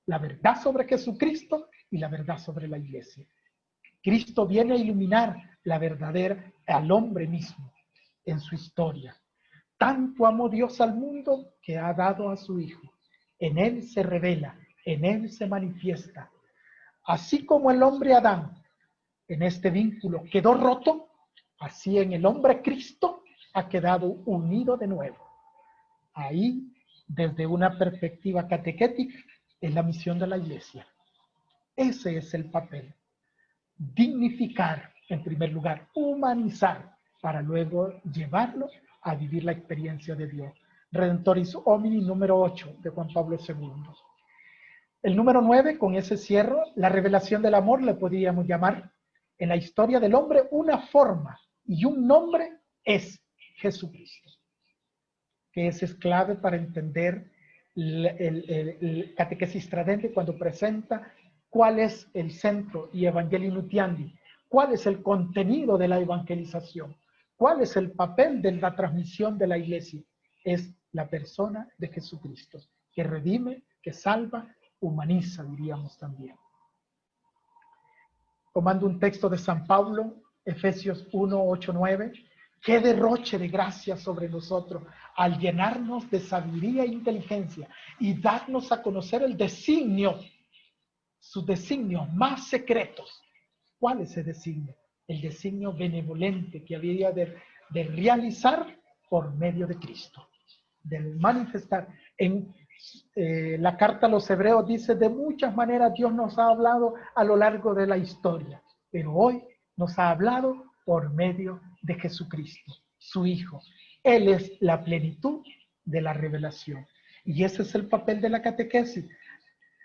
la verdad sobre Jesucristo y la verdad sobre la iglesia. Cristo viene a iluminar la verdadera al hombre mismo en su historia. Tanto amó Dios al mundo que ha dado a su Hijo. En él se revela, en él se manifiesta. Así como el hombre Adán en este vínculo quedó roto, así en el hombre Cristo ha quedado unido de nuevo. Ahí, desde una perspectiva catequética, es la misión de la iglesia. Ese es el papel. Dignificar, en primer lugar, humanizar, para luego llevarlo a vivir la experiencia de Dios. Redentoris Homini número 8 de Juan Pablo II. El número 9, con ese cierro, la revelación del amor, le podríamos llamar en la historia del hombre una forma y un nombre es Jesucristo. Que ese es clave para entender el catequesis tradente cuando presenta cuál es el centro y Evangelii Nuntiandi, cuál es el contenido de la evangelización, cuál es el papel de la transmisión de la iglesia. Es la persona de Jesucristo, que redime, que salva, humaniza, diríamos también. Tomando un texto de San Pablo, Efesios 1, 8, 9, qué derroche de gracia sobre nosotros al llenarnos de sabiduría e inteligencia y darnos a conocer el designio, sus designios más secretos. ¿Cuál es ese designio? El designio benevolente que había de realizar por medio de Cristo, de manifestar. En la carta a los Hebreos dice, de muchas maneras Dios nos ha hablado a lo largo de la historia, pero hoy nos ha hablado por medio de Jesucristo, su Hijo. Él es la plenitud de la revelación. Y ese es el papel de la catequesis.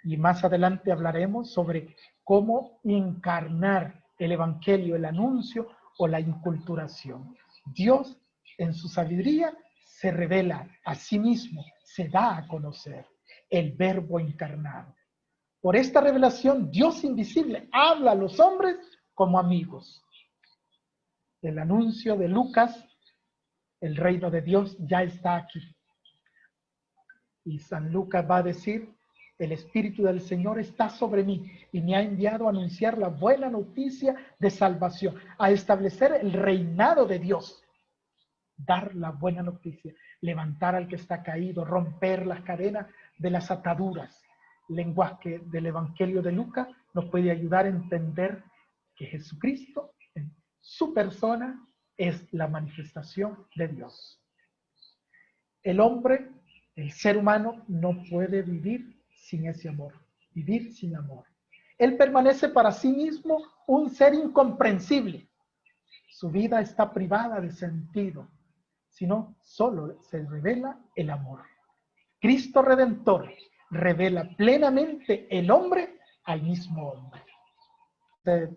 Y más adelante hablaremos sobre cómo encarnar el evangelio, el anuncio o la inculturación. Dios, en su sabiduría, se revela a sí mismo, se da a conocer, el verbo encarnado. Por esta revelación, Dios invisible habla a los hombres como amigos. El anuncio de Lucas, el reino de Dios ya está aquí. Y San Lucas va a decir, el Espíritu del Señor está sobre mí y me ha enviado a anunciar la buena noticia de salvación, a establecer el reinado de Dios, dar la buena noticia, levantar al que está caído, romper las cadenas de las ataduras. El lenguaje del Evangelio de Lucas nos puede ayudar a entender que Jesucristo, en su persona, es la manifestación de Dios. El hombre, el ser humano, no puede vivir sin ese amor, vivir sin amor. Él permanece para sí mismo un ser incomprensible. Su vida está privada de sentido, sino solo se revela el amor. Cristo Redentor revela plenamente el hombre al mismo hombre.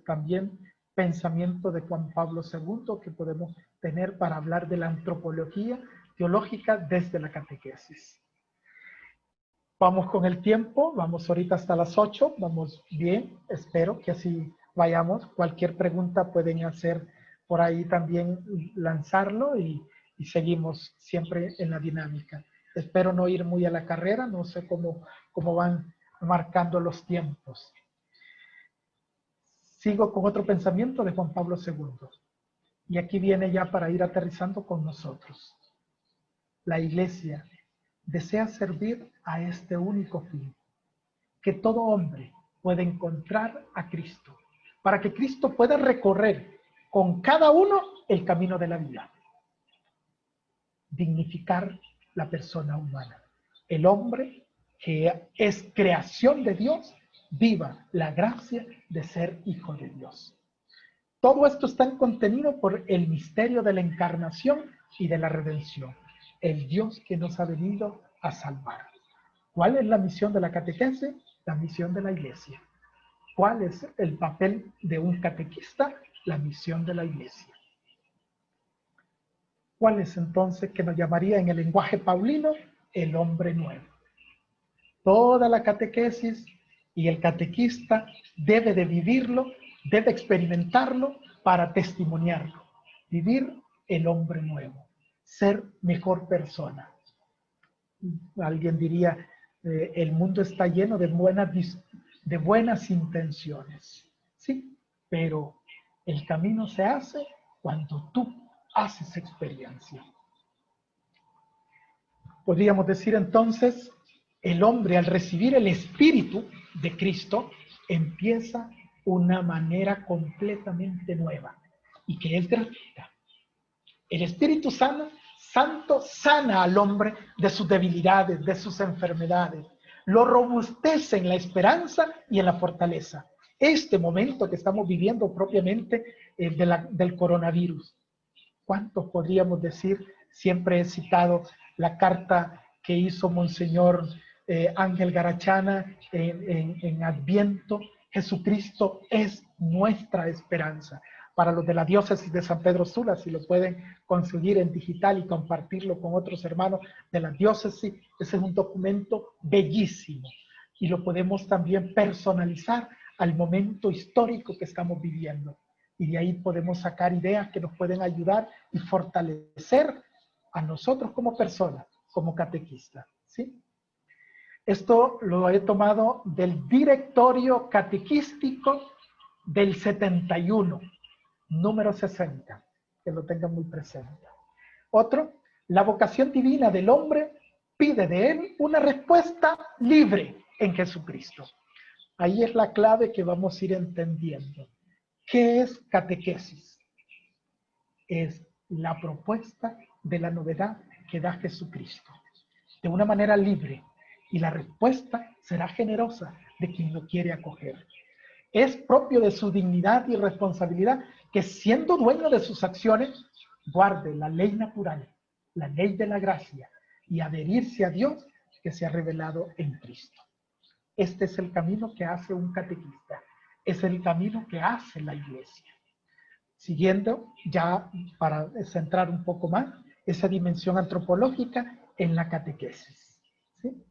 También pensamiento de Juan Pablo II que podemos tener para hablar de la antropología teológica desde la catequesis. Vamos con el tiempo, vamos ahorita hasta las 8, vamos bien, espero que así vayamos. Cualquier pregunta pueden hacer por ahí también, lanzarlo y seguimos siempre en la dinámica. Espero no ir muy a la carrera, no sé cómo van marcando los tiempos. Sigo con otro pensamiento de Juan Pablo II. Y aquí viene ya para ir aterrizando con nosotros. La Iglesia desea servir a este único fin, que todo hombre pueda encontrar a Cristo, para que Cristo pueda recorrer con cada uno el camino de la vida. Dignificar la persona humana. El hombre, que es creación de Dios, viva la gracia de ser hijo de Dios. Todo esto está contenido por el misterio de la encarnación y de la redención. El Dios que nos ha venido a salvar. ¿Cuál es la misión de la catequesis? La misión de la Iglesia. ¿Cuál es el papel de un catequista? La misión de la Iglesia. ¿Cuál es entonces que nos llamaría en el lenguaje paulino el hombre nuevo? Toda la catequesis y el catequista debe de vivirlo, debe experimentarlo para testimoniarlo. Vivir el hombre nuevo, ser mejor persona. Alguien diría, el mundo está lleno de buenas intenciones. Sí, pero el camino se hace cuando tú haces experiencia. Podríamos decir entonces, el hombre al recibir el Espíritu de Cristo empieza una manera completamente nueva y que es gratuita. El Espíritu Santo sana al hombre de sus debilidades, de sus enfermedades, lo robustece en la esperanza y en la fortaleza. Este momento que estamos viviendo propiamente del coronavirus. ¿Cuántos podríamos decir? Siempre he citado la carta que hizo Monseñor Ángel Garachana en Adviento. Jesucristo es nuestra esperanza. Para los de la diócesis de San Pedro Sula, si lo pueden conseguir en digital y compartirlo con otros hermanos de la diócesis, ese es un documento bellísimo y lo podemos también personalizar al momento histórico que estamos viviendo. Y de ahí podemos sacar ideas que nos pueden ayudar y fortalecer a nosotros como personas, como catequistas, ¿sí? Esto lo he tomado del Directorio Catequístico del 71, número 60, que lo tengan muy presente. Otro, la vocación divina del hombre pide de él una respuesta libre en Jesucristo. Ahí es la clave que vamos a ir entendiendo. ¿Qué es catequesis? Es la propuesta de la novedad que da Jesucristo, de una manera libre, y la respuesta será generosa de quien lo quiere acoger. Es propio de su dignidad y responsabilidad que, siendo dueño de sus acciones, guarde la ley natural, la ley de la gracia, y adherirse a Dios que se ha revelado en Cristo. Este es el camino que hace un catequista, es el camino que hace la Iglesia. Siguiendo, ya para centrar un poco más, esa dimensión antropológica en la catequesis, ¿sí?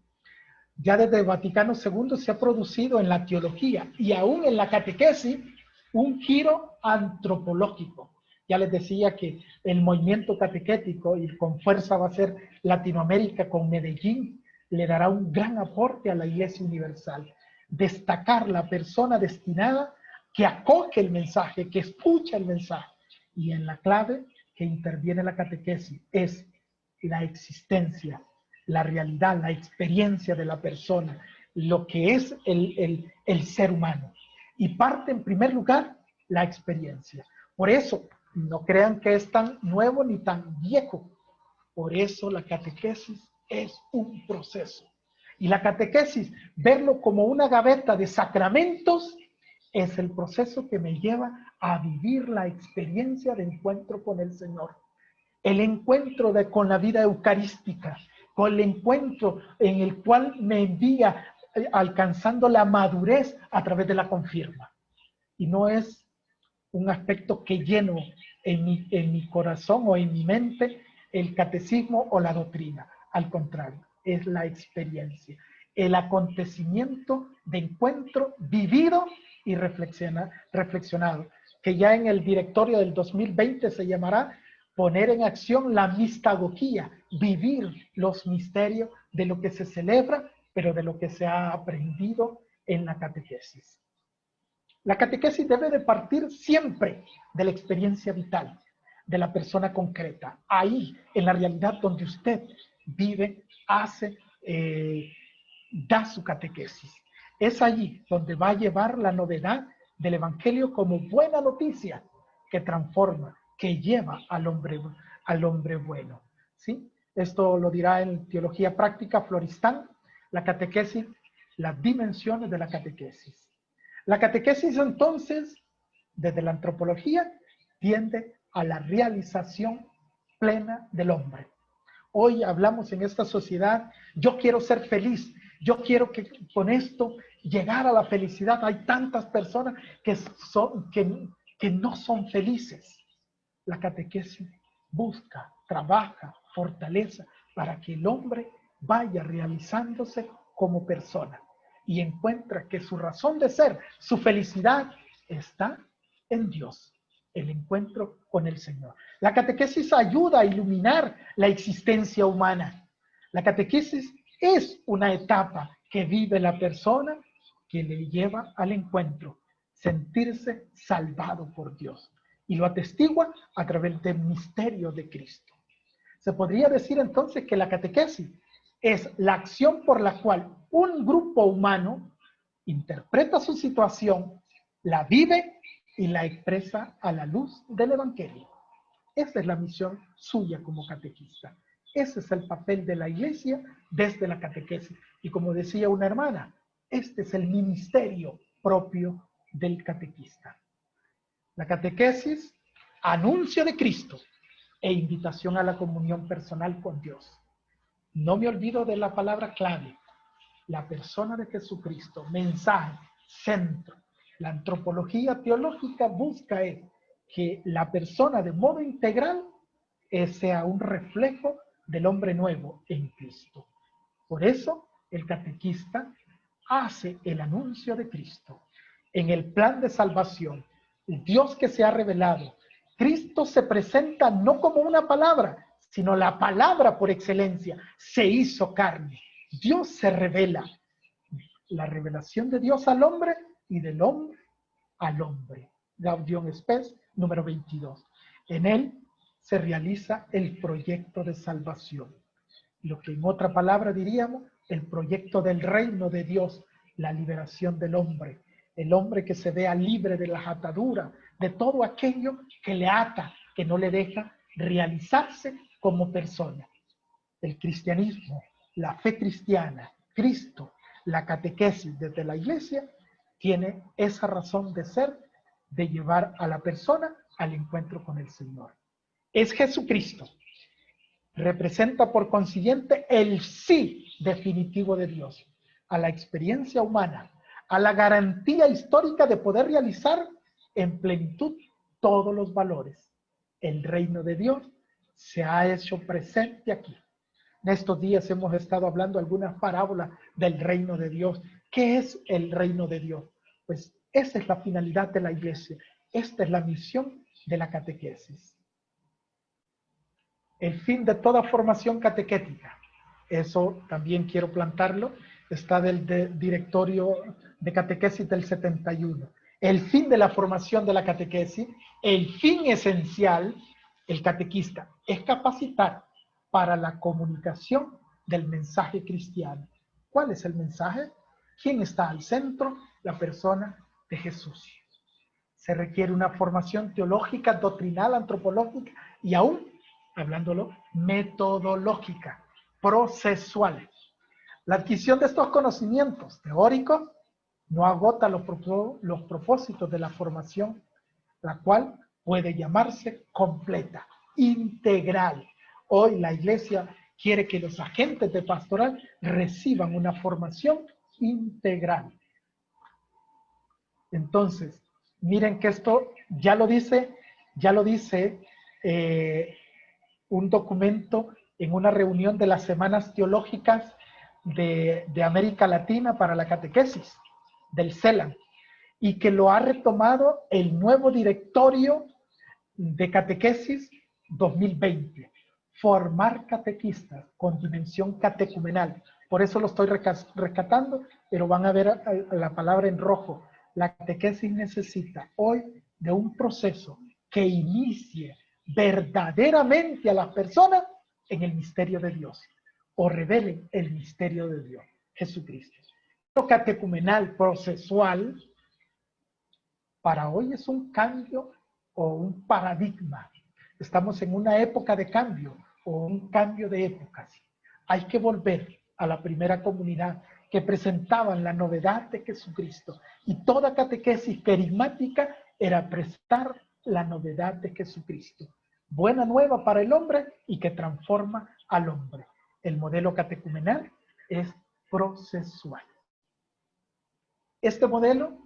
Ya desde el Vaticano II se ha producido en la teología y aún en la catequesis un giro antropológico. Ya les decía que el movimiento catequético, y con fuerza va a ser Latinoamérica con Medellín, le dará un gran aporte a la Iglesia Universal. Destacar la persona destinada que acoge el mensaje, que escucha el mensaje. Y en la clave que interviene la catequesis es la existencia, la realidad, la experiencia de la persona, lo que es el ser humano. Y parte en primer lugar la experiencia. Por eso, no crean que es tan nuevo ni tan viejo. Por eso la catequesis es un proceso. Y la catequesis, verlo como una gaveta de sacramentos, es el proceso que me lleva a vivir la experiencia de encuentro con el Señor. El encuentro con la vida eucarística, con el encuentro en el cual me envía alcanzando la madurez a través de la confirma. Y no es un aspecto que lleno en mi corazón o en mi mente el catecismo o la doctrina. Al contrario, es la experiencia, el acontecimiento de encuentro vivido y reflexionado, que ya en el directorio del 2020 se llamará poner en acción la mistagogía, vivir los misterios de lo que se celebra, pero de lo que se ha aprendido en la catequesis. La catequesis debe de partir siempre de la experiencia vital, de la persona concreta, ahí, en la realidad donde usted vive, hace, da su catequesis. Es allí donde va a llevar la novedad del Evangelio como buena noticia que transforma, que lleva al hombre bueno. ¿Sí? Esto lo dirá en Teología Práctica Floristán, la catequesis, las dimensiones de la catequesis. La catequesis entonces, desde la antropología, tiende a la realización plena del hombre. Hoy hablamos en esta sociedad, yo quiero ser feliz, yo quiero que con esto llegar a la felicidad. Hay tantas personas que no son felices. La catequesis busca, trabaja, fortaleza para que el hombre vaya realizándose como persona y encuentra que su razón de ser, su felicidad, está en Dios, el encuentro con el Señor. La catequesis ayuda a iluminar la existencia humana. La catequesis es una etapa que vive la persona que le lleva al encuentro, sentirse salvado por Dios. Y lo atestigua a través del misterio de Cristo. Se podría decir entonces que la catequesis es la acción por la cual un grupo humano interpreta su situación, la vive y la expresa a la luz del Evangelio. Esa es la misión suya como catequista. Ese es el papel de la Iglesia desde la catequesis. Y como decía una hermana, este es el ministerio propio del catequista. La catequesis, anuncio de Cristo e invitación a la comunión personal con Dios. No me olvido de la palabra clave, la persona de Jesucristo, mensaje, centro. La antropología teológica busca que la persona de modo integral sea un reflejo del hombre nuevo en Cristo. Por eso el catequista hace el anuncio de Cristo en el plan de salvación. El Dios que se ha revelado. Cristo se presenta no como una palabra, sino la palabra por excelencia. Se hizo carne. Dios se revela. La revelación de Dios al hombre y del hombre al hombre. Gaudium Spes, número 22. En él se realiza el proyecto de salvación. Lo que en otra palabra diríamos, el proyecto del reino de Dios, la liberación del hombre. El hombre que se vea libre de las ataduras, de todo aquello que le ata, que no le deja realizarse como persona. El cristianismo, la fe cristiana, Cristo, la catequesis desde la Iglesia, tiene esa razón de ser, de llevar a la persona al encuentro con el Señor. Es Jesucristo. Representa por consiguiente el sí definitivo de Dios a la experiencia humana, a la garantía histórica de poder realizar en plenitud todos los valores. El reino de Dios se ha hecho presente aquí. En estos días hemos estado hablando algunas parábolas del reino de Dios. ¿Qué es el reino de Dios? Pues esa es la finalidad de la Iglesia. Esta es la misión de la catequesis. El fin de toda formación catequética, eso también quiero plantarlo, está del directorio de catequesis del 71. El fin de la formación de la catequesis, el fin esencial, el catequista, es capacitar para la comunicación del mensaje cristiano. ¿Cuál es el mensaje? ¿Quién está al centro? La persona de Jesús. Se requiere una formación teológica, doctrinal, antropológica y aún, hablándolo, metodológica, procesual. La adquisición de estos conocimientos teóricos no agota los propósitos de la formación, la cual puede llamarse completa, integral. Hoy la Iglesia quiere que los agentes de pastoral reciban una formación integral. Entonces, miren que esto ya lo dice un documento en una reunión de las Semanas Teológicas de América Latina para la catequesis del CELAM, y que lo ha retomado el nuevo directorio de catequesis 2020. Formar catequistas con dimensión catecumenal. Por eso lo estoy rescatando, pero van a ver la palabra en rojo. La catequesis necesita hoy de un proceso que inicie verdaderamente a las personas en el misterio de Dios, o revele el misterio de Dios, Jesucristo. Lo catecumenal, procesual, para hoy es un cambio o un paradigma. Estamos en una época de cambio o un cambio de épocas. Hay que volver a la primera comunidad que presentaban la novedad de Jesucristo. Y toda catequesis carismática era prestar la novedad de Jesucristo. Buena nueva para el hombre y que transforma al hombre. El modelo catecumenal es procesual. Este modelo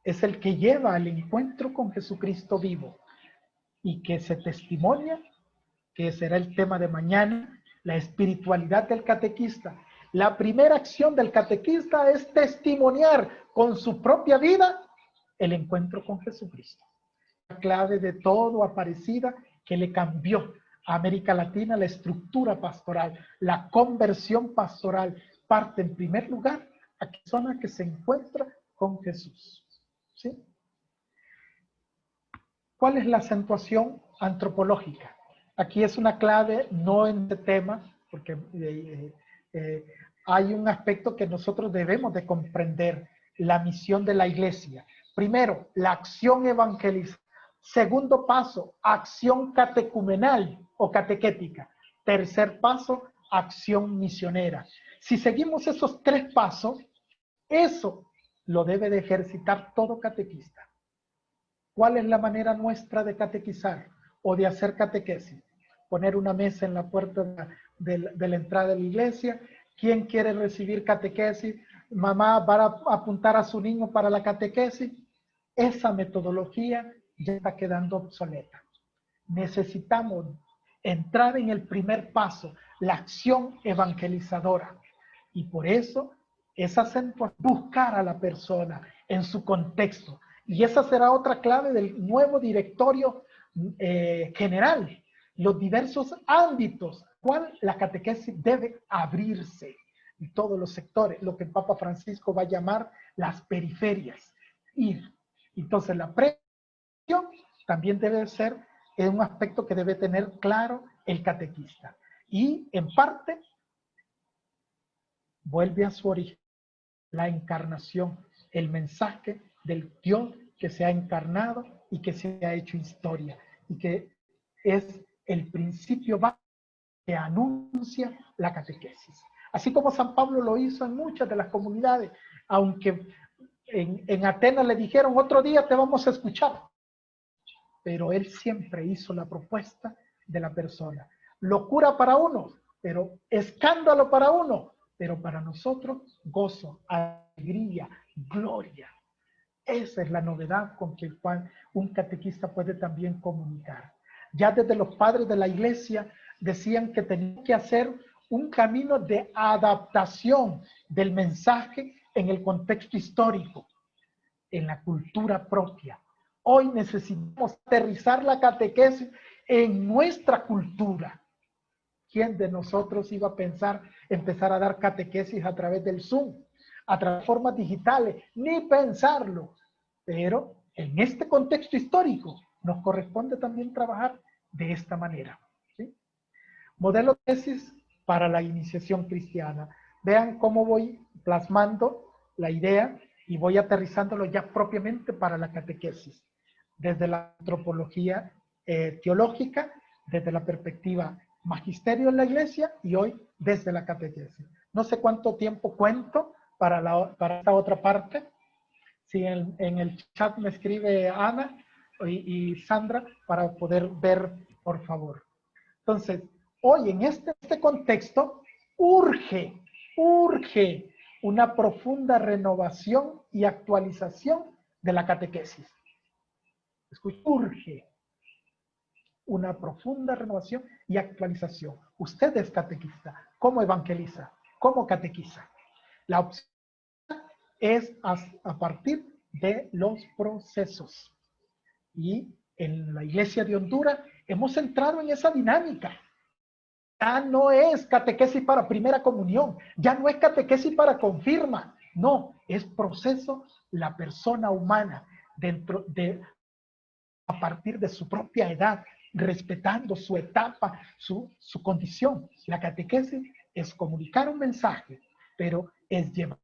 es el que lleva al encuentro con Jesucristo vivo y que se testimonia, que será el tema de mañana, la espiritualidad del catequista. La primera acción del catequista es testimoniar con su propia vida el encuentro con Jesucristo. La clave de todo Aparecida que le cambió a América Latina la estructura pastoral, la conversión pastoral, parte en primer lugar a personas que se encuentran con Jesús. ¿Sí? ¿Cuál es la acentuación antropológica? Aquí es una clave, no en este tema, porque hay un aspecto que nosotros debemos de comprender, la misión de la Iglesia. Primero, la acción evangelizadora. Segundo paso, acción catecumenal o catequética. Tercer paso, acción misionera. Si seguimos esos tres pasos, eso lo debe de ejercitar todo catequista. ¿Cuál es la manera nuestra de catequizar o de hacer catequesis? Poner una mesa en la puerta de la entrada de la iglesia. ¿Quién quiere recibir catequesis? Mamá va a apuntar a su niño para la catequesis. Esa metodología ya está quedando obsoleta. Necesitamos entrar en el primer paso, la acción evangelizadora. Y por eso es buscar a la persona en su contexto. Y esa será otra clave del nuevo directorio general. Los diversos ámbitos, cual la catequesis debe abrirse. Y todos los sectores, lo que el Papa Francisco va a llamar las periferias. Ir. Entonces la presión también debe ser un aspecto que debe tener claro el catequista. Y en parte vuelve a su origen, la encarnación, el mensaje del Dios que se ha encarnado y que se ha hecho historia y que es el principio básico que anuncia la catequesis. Así como San Pablo lo hizo en muchas de las comunidades, aunque en Atenas le dijeron otro día te vamos a escuchar, pero él siempre hizo la propuesta de la persona. Locura para unos, pero escándalo para uno, pero para nosotros gozo, alegría, gloria. Esa es la novedad con que un catequista puede también comunicar. Ya desde los padres de la iglesia decían que tenían que hacer un camino de adaptación del mensaje en el contexto histórico, en la cultura propia. Hoy necesitamos aterrizar la catequesis en nuestra cultura. ¿Quién de nosotros iba a empezar a dar catequesis a través del Zoom, a través de formas digitales? Ni pensarlo. Pero en este contexto histórico nos corresponde también trabajar de esta manera. ¿Sí? Modelo de tesis para la iniciación cristiana. Vean cómo voy plasmando la idea y voy aterrizándolo ya propiamente para la catequesis. desde la antropología teológica, desde la perspectiva magisterio en la iglesia y hoy desde la catequesis. No sé cuánto tiempo cuento para esta otra parte. Si en el chat me escribe Ana y Sandra para poder ver, por favor. Entonces, hoy en este contexto urge una profunda renovación y actualización de la catequesis. Urge una profunda renovación y actualización. Usted es catequista. ¿Cómo evangeliza? ¿Cómo catequiza? La opción es a partir de los procesos. Y en la Iglesia de Honduras hemos entrado en esa dinámica. Ya no es catequesis para primera comunión, ya no es catequesis para confirma, no, es proceso la persona humana a partir de su propia edad, respetando su etapa, su condición. La catequesis es comunicar un mensaje, pero es llevar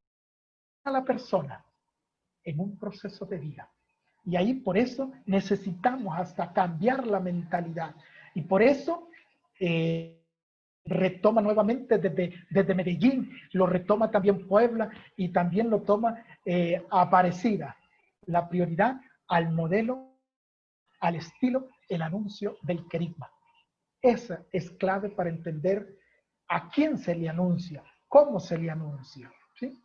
a la persona en un proceso de vida. Y ahí por eso necesitamos hasta cambiar la mentalidad. Y por eso retoma nuevamente desde Medellín, lo retoma también Puebla y también lo toma Aparecida. La prioridad al modelo, al estilo, el anuncio del querigma. Esa es clave para entender a quién se le anuncia, cómo se le anuncia. ¿Sí?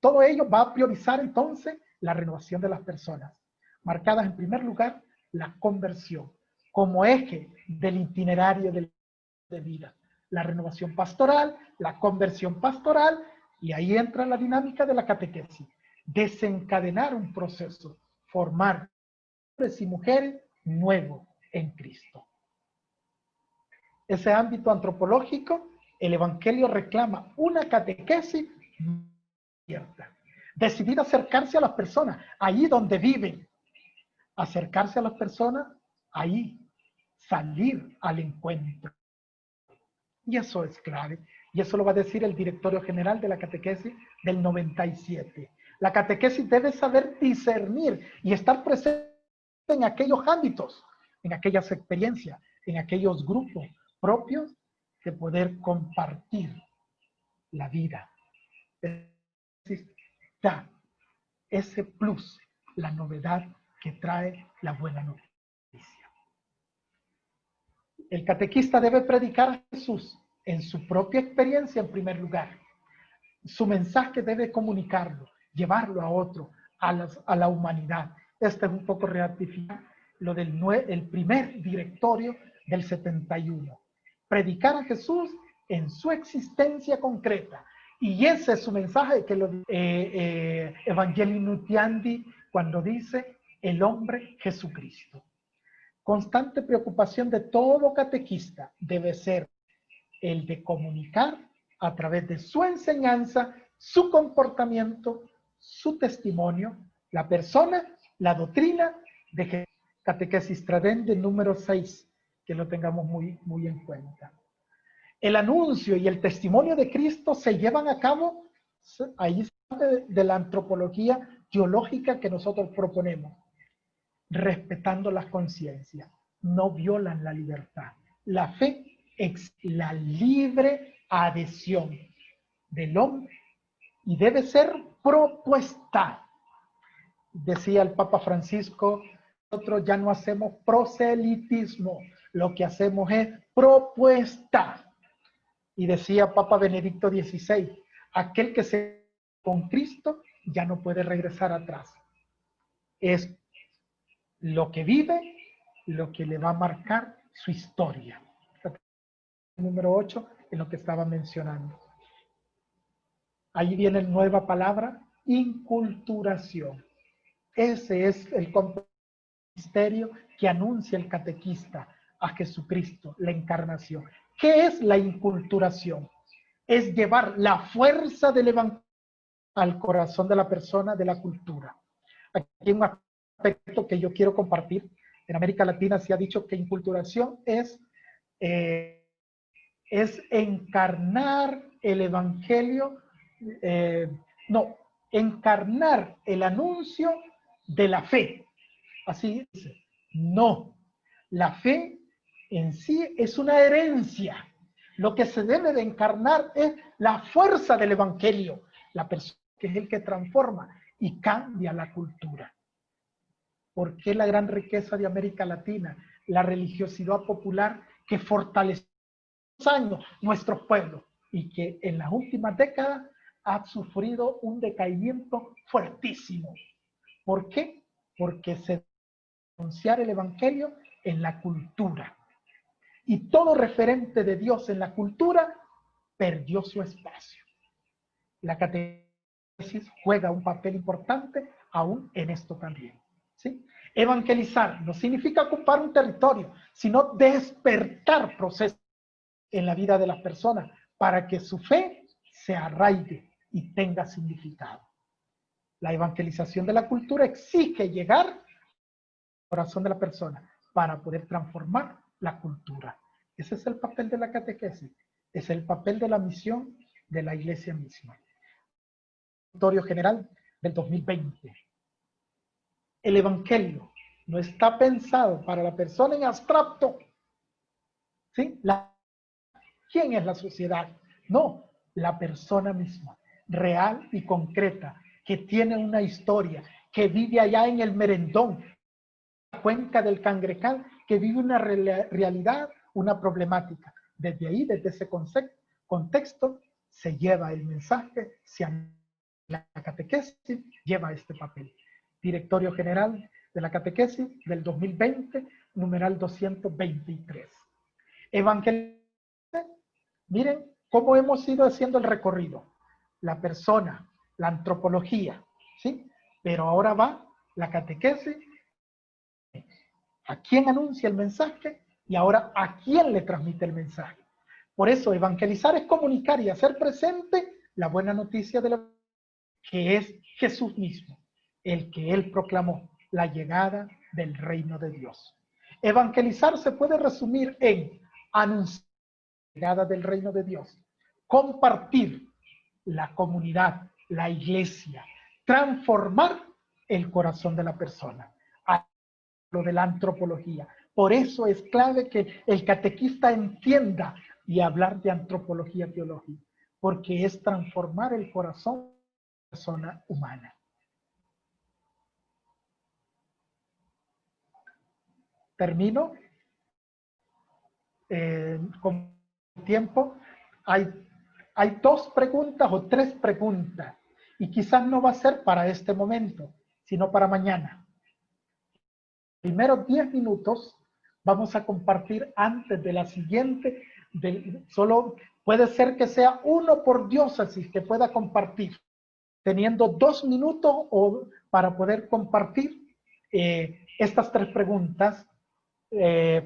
Todo ello va a priorizar entonces la renovación de las personas, marcadas en primer lugar la conversión como eje del itinerario de vida, la renovación pastoral, la conversión pastoral, y ahí entra la dinámica de la catequesis, desencadenar un proceso, formar hombres y mujeres nuevos en Cristo. Ese ámbito antropológico, el Evangelio reclama una catequesis abierta, decidida a acercarse a las personas, ahí donde viven, acercarse a las personas, ahí, salir al encuentro. Y eso es clave, y eso lo va a decir el directorio general de la catequesis del 97. La catequesis debe saber discernir y estar presente en aquellos ámbitos, en aquellas experiencias, en aquellos grupos propios de poder compartir la vida. Da ese plus, la novedad que trae la buena noticia. El catequista debe predicar a Jesús en su propia experiencia en primer lugar. Su mensaje debe comunicarlo, llevarlo a otro, a la humanidad. Este es un poco reactificar lo del el primer directorio del 71. Predicar a Jesús en su existencia concreta. Y ese es su mensaje que lo Evangelii Nuntiandi cuando dice el hombre Jesucristo. Constante preocupación de todo catequista debe ser el de comunicar a través de su enseñanza, su comportamiento, su testimonio, la persona, la doctrina de Jesús. Catequesis Tradense número 6, que lo tengamos muy en cuenta. El anuncio y el testimonio de Cristo se llevan a cabo, ahí de la antropología teológica que nosotros proponemos, respetando las conciencias, no violan la libertad. La fe es la libre adhesión del hombre y debe ser propuesta. Decía el Papa Francisco, nosotros ya no hacemos proselitismo, lo que hacemos es propuesta. Y decía Papa Benedicto XVI, aquel que se con Cristo ya no puede regresar atrás. Es lo que vive, lo que le va a marcar su historia. Número 8, en lo que estaba mencionando. Ahí viene la nueva palabra, inculturación. Ese es el misterio que anuncia el catequista a Jesucristo, la encarnación. ¿Qué es la inculturación? Es llevar la fuerza del evangelio al corazón de la persona, de la cultura. Aquí hay un aspecto que yo quiero compartir. En América Latina se ha dicho que inculturación es encarnar el evangelio, encarnar el anuncio de la fe. Así dice. No, la fe en sí es una herencia. Lo que se debe de encarnar es la fuerza del evangelio, la persona que es el que transforma y cambia la cultura. ¿Por qué la gran riqueza de América Latina? La religiosidad popular que fortaleció años nuestros pueblos y que en las últimas décadas ha sufrido un decaimiento fuertísimo. ¿Por qué? Porque se debe anunciar el evangelio en la cultura. Y todo referente de Dios en la cultura perdió su espacio. La catequesis juega un papel importante aún en esto también. ¿Sí? Evangelizar no significa ocupar un territorio, sino despertar procesos en la vida de las personas para que su fe se arraigue y tenga significado. La evangelización de la cultura exige llegar al corazón de la persona para poder transformar la cultura. Ese es el papel de la catequesis, es el papel de la misión de la iglesia misma. Auditorio General del 2020. El evangelio no está pensado para la persona en abstracto. ¿Sí? ¿Quién es la sociedad? No, la persona misma, real y concreta, que tiene una historia, que vive allá en el Merendón, la cuenca del Cangrecal, que vive una realidad, una problemática. Desde ahí, desde ese contexto, se lleva el mensaje, la catequesis lleva este papel. Directorio General de la Catequesis del 2020, numeral 223. Evangelio. Miren cómo hemos ido haciendo el recorrido. La persona, la antropología, ¿sí? Pero ahora va la catequesis, a quién anuncia el mensaje y ahora a quién le transmite el mensaje. Por eso evangelizar es comunicar y hacer presente la buena noticia de la que es Jesús mismo, el que él proclamó, la llegada del reino de Dios. Evangelizar se puede resumir en anunciar la llegada del reino de Dios, compartir la comunidad, la iglesia, transformar el corazón de la persona. Lo de la antropología. Por eso es clave que el catequista entienda y hablar de antropología teológica, porque es transformar el corazón de la persona humana. Termino. Con tiempo, hay dos preguntas o tres preguntas, y quizás no va a ser para este momento, sino para mañana. Primeros 10 minutos vamos a compartir antes de la siguiente, solo puede ser que sea uno por diócesis que pueda compartir, teniendo 2 minutos para poder compartir estas tres preguntas.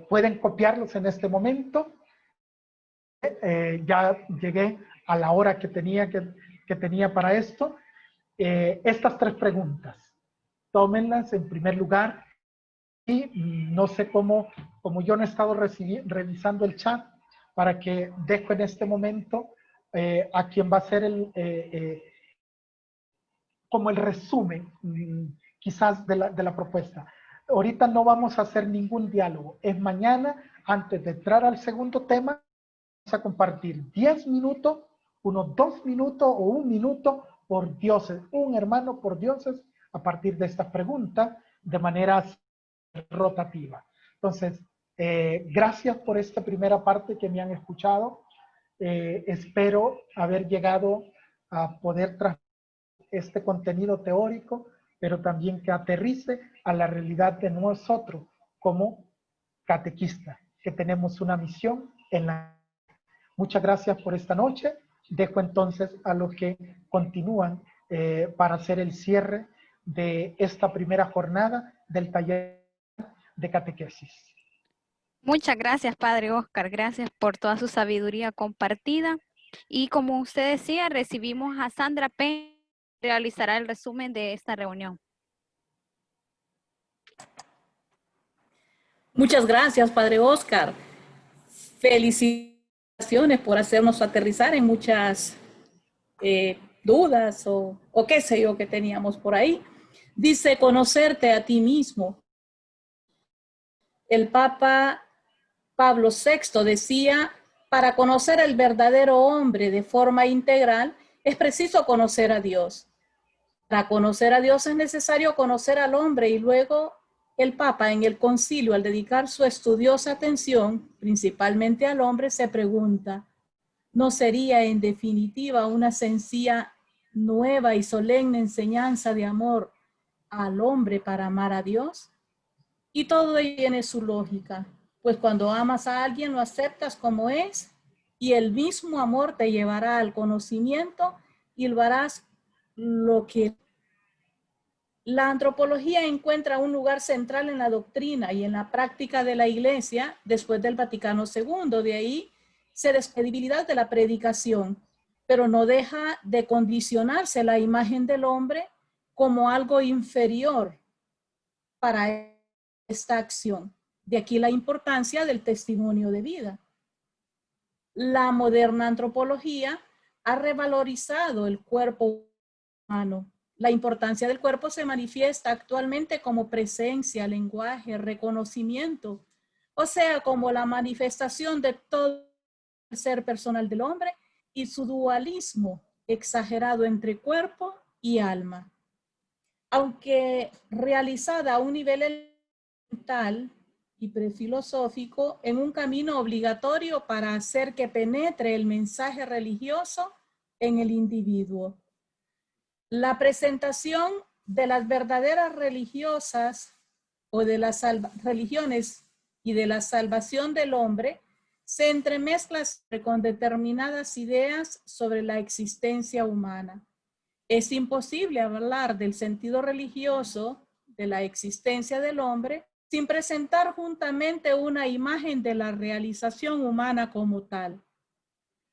Pueden copiarlos en este momento. Ya llegué a la hora que tenía para esto. Estas tres preguntas, tómenlas en primer lugar. Y no sé cómo yo no he estado revisando el chat, para que dejo en este momento a quien va a hacer como el resumen, quizás de la propuesta. Ahorita no vamos a hacer ningún diálogo. Es mañana, antes de entrar al segundo tema, vamos a compartir 10 minutos, unos 2 minutos o 1 minuto por dioses, un hermano por dioses, a partir de estas preguntas, de manera rotativa. Entonces, gracias por esta primera parte que me han escuchado. Espero haber llegado a poder transmitir este contenido teórico, pero también que aterrice a la realidad de nosotros como catequistas, que tenemos una misión en la... Muchas gracias por esta noche. Dejo entonces a los que continúan para hacer el cierre de esta primera jornada del taller de catequesis. Muchas gracias, Padre Oscar. Gracias por toda su sabiduría compartida. Y como usted decía, recibimos a Sandra Peña, que realizará el resumen de esta reunión. Muchas gracias, Padre Oscar. Felicitaciones por hacernos aterrizar en muchas dudas o qué sé yo que teníamos por ahí. Dice, conocerte a ti mismo El Papa Pablo VI decía, para conocer el verdadero hombre de forma integral, es preciso conocer a Dios. Para conocer a Dios es necesario conocer al hombre, y luego el Papa en el concilio, al dedicar su estudiosa atención principalmente al hombre, se pregunta, ¿no sería en definitiva una sencilla, nueva y solemne enseñanza de amor al hombre para amar a Dios? Y todo ello tiene su lógica, pues cuando amas a alguien lo aceptas como es, y el mismo amor te llevará al conocimiento y lo harás lo que... La antropología encuentra un lugar central en la doctrina y en la práctica de la Iglesia después del Vaticano II. De ahí se descredibilidad de la predicación, pero no deja de condicionarse la imagen del hombre como algo inferior para esta acción. De aquí la importancia del testimonio de vida. La moderna antropología ha revalorizado el cuerpo humano. La importancia del cuerpo se manifiesta actualmente como presencia, lenguaje, reconocimiento, o sea, como la manifestación de todo el ser personal del hombre y su dualismo exagerado entre cuerpo y alma. Aunque realizada a un nivel mental y prefilosófico, en un camino obligatorio para hacer que penetre el mensaje religioso en el individuo. La presentación de las verdaderas religiosas o de las religiones y de la salvación del hombre se entremezcla con determinadas ideas sobre la existencia humana. Es imposible hablar del sentido religioso de la existencia del hombre sin presentar juntamente una imagen de la realización humana como tal.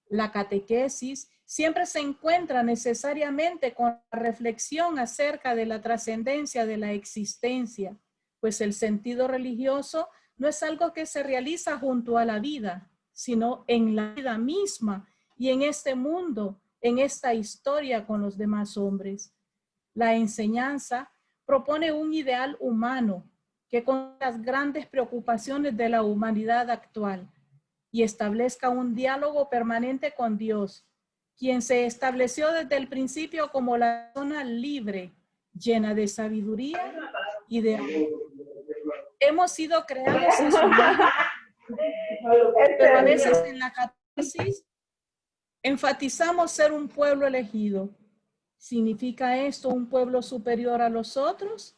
La catequesis siempre se encuentra necesariamente con la reflexión acerca de la trascendencia de la existencia, pues el sentido religioso no es algo que se realiza junto a la vida, sino en la vida misma y en este mundo, en esta historia con los demás hombres. La enseñanza propone un ideal humano que con las grandes preocupaciones de la humanidad actual y establezca un diálogo permanente con Dios, quien se estableció desde el principio como la persona libre, llena de sabiduría y de amor. Hemos sido creados en su imagen, pero a veces en la catequesis enfatizamos ser un pueblo elegido. ¿Significa esto un pueblo superior a los otros?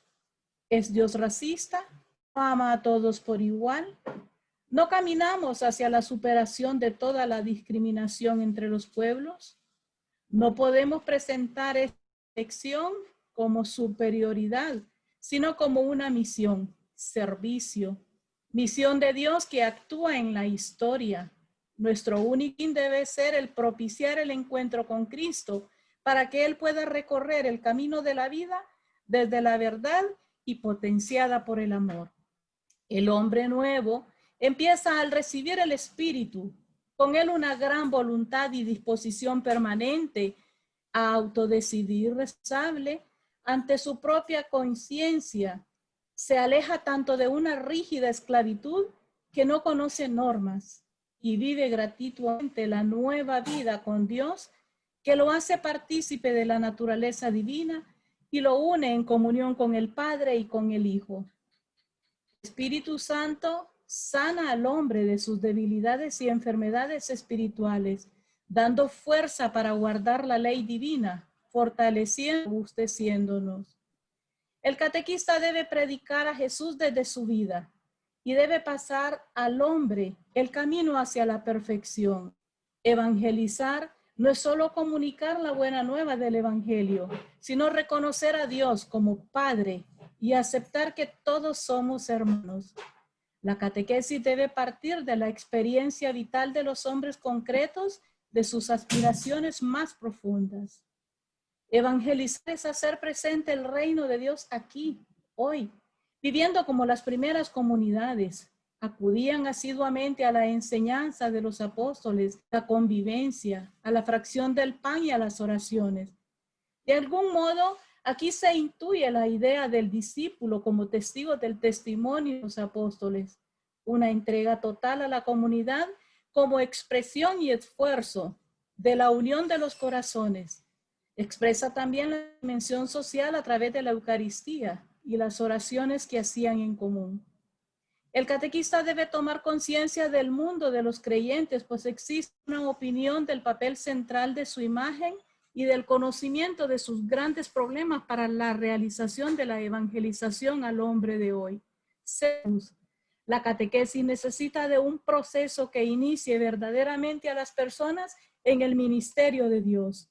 ¿Es Dios racista? ¿No ama a todos por igual? ¿No caminamos hacia la superación de toda la discriminación entre los pueblos? No podemos presentar esta elección como superioridad, sino como una misión, servicio, misión de Dios que actúa en la historia. Nuestro único fin debe ser el propiciar el encuentro con Cristo para que Él pueda recorrer el camino de la vida desde la verdad y potenciada por el amor. El hombre nuevo empieza al recibir el Espíritu, con él una gran voluntad y disposición permanente a autodecidir responsable ante su propia conciencia. Se aleja tanto de una rígida esclavitud que no conoce normas y vive gratuitamente la nueva vida con Dios que lo hace partícipe de la naturaleza divina y lo une en comunión con el Padre y con el Hijo. El Espíritu Santo sana al hombre de sus debilidades y enfermedades espirituales, dando fuerza para guardar la ley divina, fortaleciendo y robusteciéndonos. El catequista debe predicar a Jesús desde su vida y debe pasar al hombre el camino hacia la perfección. Evangelizar no es solo comunicar la buena nueva del Evangelio, sino reconocer a Dios como Padre y aceptar que todos somos hermanos. La catequesis debe partir de la experiencia vital de los hombres concretos, de sus aspiraciones más profundas. Evangelizar es hacer presente el reino de Dios aquí, hoy, viviendo como las primeras comunidades. Acudían asiduamente a la enseñanza de los apóstoles, a la convivencia, a la fracción del pan y a las oraciones. De algún modo, aquí se intuye la idea del discípulo como testigo del testimonio de los apóstoles. una entrega total a la comunidad como expresión y esfuerzo de la unión de los corazones. Expresa también la dimensión social a través de la Eucaristía y las oraciones que hacían en común. El catequista debe tomar conciencia del mundo de los creyentes, pues existe una opinión del papel central de su imagen y del conocimiento de sus grandes problemas para la realización de la evangelización al hombre de hoy. La catequesis necesita de un proceso que inicie verdaderamente a las personas en el ministerio de Dios.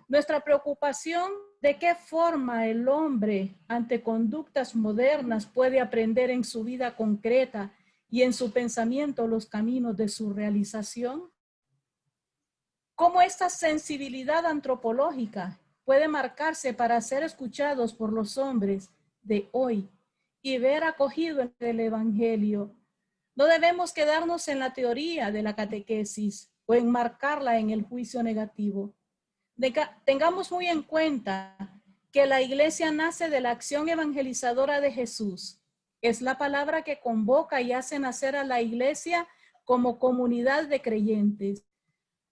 Nuestra preocupación de qué forma el hombre ante conductas modernas puede aprender en su vida concreta y en su pensamiento los caminos de su realización. Cómo esta sensibilidad antropológica puede marcarse para ser escuchados por los hombres de hoy y ver acogido el Evangelio. No debemos quedarnos en la teoría de la catequesis o enmarcarla en el juicio negativo. Tengamos muy en cuenta que la iglesia nace de la acción evangelizadora de Jesús. Es la palabra que convoca y hace nacer a la iglesia como comunidad de creyentes.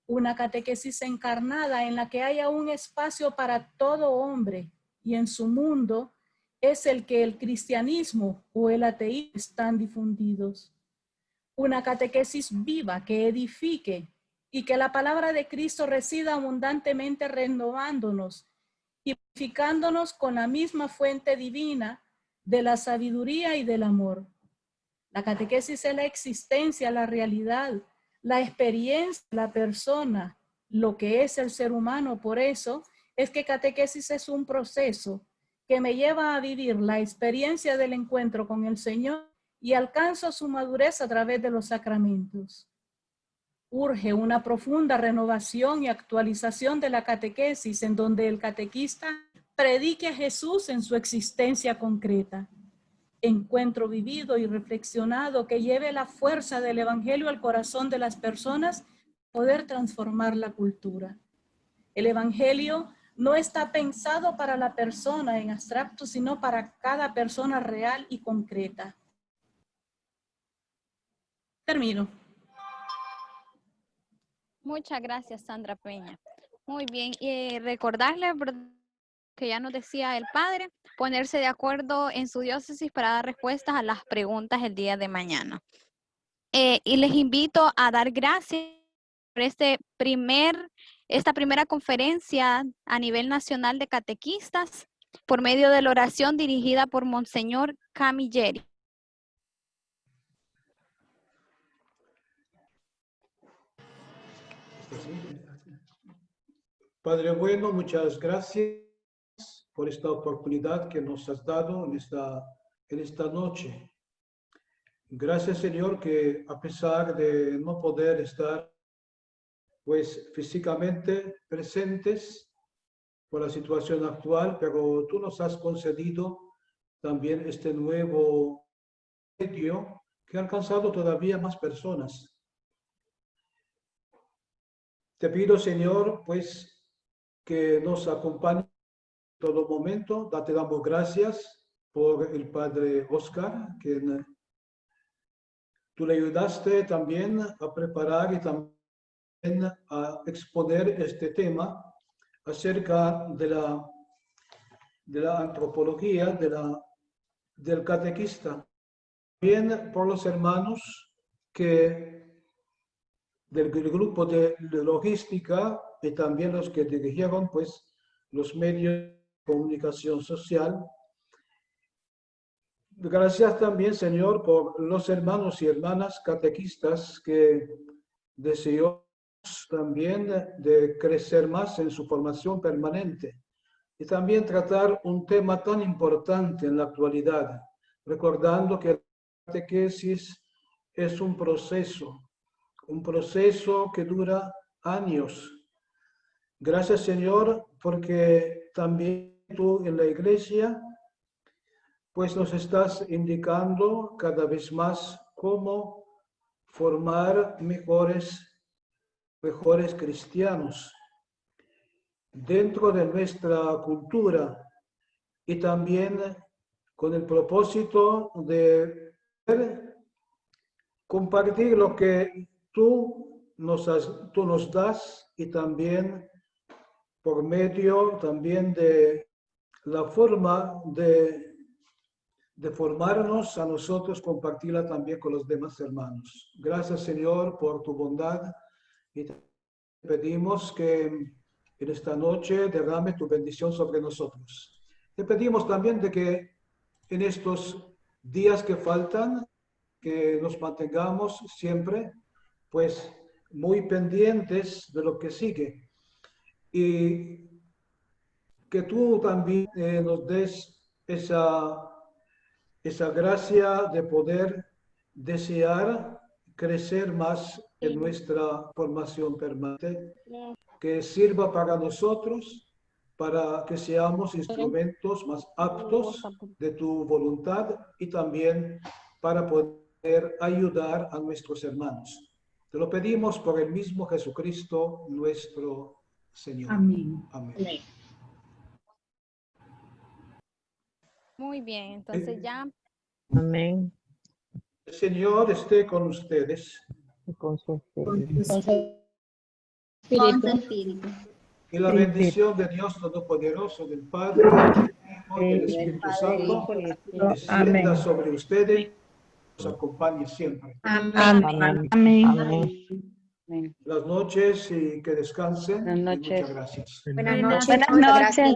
Una catequesis encarnada en la que haya un espacio para todo hombre y en su mundo es el que el cristianismo o el ateísmo están difundidos. Una catequesis viva que edifique y que la palabra de Cristo resida abundantemente renovándonos y purificándonos con la misma fuente divina de la sabiduría y del amor. La catequesis es la existencia, la realidad, la experiencia de la persona, lo que es el ser humano. Por eso es que catequesis es un proceso que me lleva a vivir la experiencia del encuentro con el Señor y alcanzo su madurez a través de los sacramentos. Urge una profunda renovación y actualización de la catequesis en donde el catequista predique a Jesús en su existencia concreta. Encuentro vivido y reflexionado que lleve la fuerza del Evangelio al corazón de las personas para poder transformar la cultura. El Evangelio no está pensado para la persona en abstracto, sino para cada persona real y concreta. Termino. Muchas gracias, Sandra Peña. Muy bien, y recordarle que ya nos decía el padre, ponerse de acuerdo en su diócesis para dar respuestas a las preguntas el día de mañana. Y les invito a dar gracias por esta primera conferencia a nivel nacional de catequistas por medio de la oración dirigida por Monseñor Camilleri. Padre bueno, muchas gracias por esta oportunidad que nos has dado en esta noche. Gracias, Señor, que a pesar de no poder estar pues físicamente presentes por la situación actual, pero tú nos has concedido también este nuevo medio que ha alcanzado todavía más personas. Te pido, Señor, pues que nos acompañe en todo momento. Te damos gracias por el Padre Oscar, que tú le ayudaste también a preparar y también a exponer este tema acerca de la antropología del catequista. También por los hermanos del grupo de logística y también los que dirigieron pues los medios de comunicación social. Gracias también, Señor, por los hermanos y hermanas catequistas que desean también de crecer más en su formación permanente y también tratar un tema tan importante en la actualidad, recordando que la catequesis es un proceso que dura años. Gracias, Señor, porque también tú en la iglesia pues nos estás indicando cada vez más cómo formar mejores cristianos dentro de nuestra cultura y también con el propósito de ver compartir lo que tú nos das y también por medio también de la forma de formarnos a nosotros, compartirla también con los demás hermanos. Gracias, Señor, por tu bondad y te pedimos que en esta noche derrame tu bendición sobre nosotros. Te pedimos también de que en estos días que faltan, que nos mantengamos siempre, pues, muy pendientes de lo que sigue. Y que tú también nos des esa gracia de poder desear crecer más en nuestra formación permanente, que sirva para nosotros, para que seamos instrumentos más aptos de tu voluntad y también para poder ayudar a nuestros hermanos. Te lo pedimos por el mismo Jesucristo, nuestro Señor. Amén. Amén. Muy bien, entonces ya. Amén. El Señor esté con ustedes. Con su espíritu. Y la bendición de Dios Todopoderoso, del Padre, del Hijo y del Espíritu Santo, descienda sobre ustedes y nos acompañe siempre. Amén. Amén. Buenas noches y que descansen. Buenas noches. Muchas gracias. Buenas noches. Buenas noches.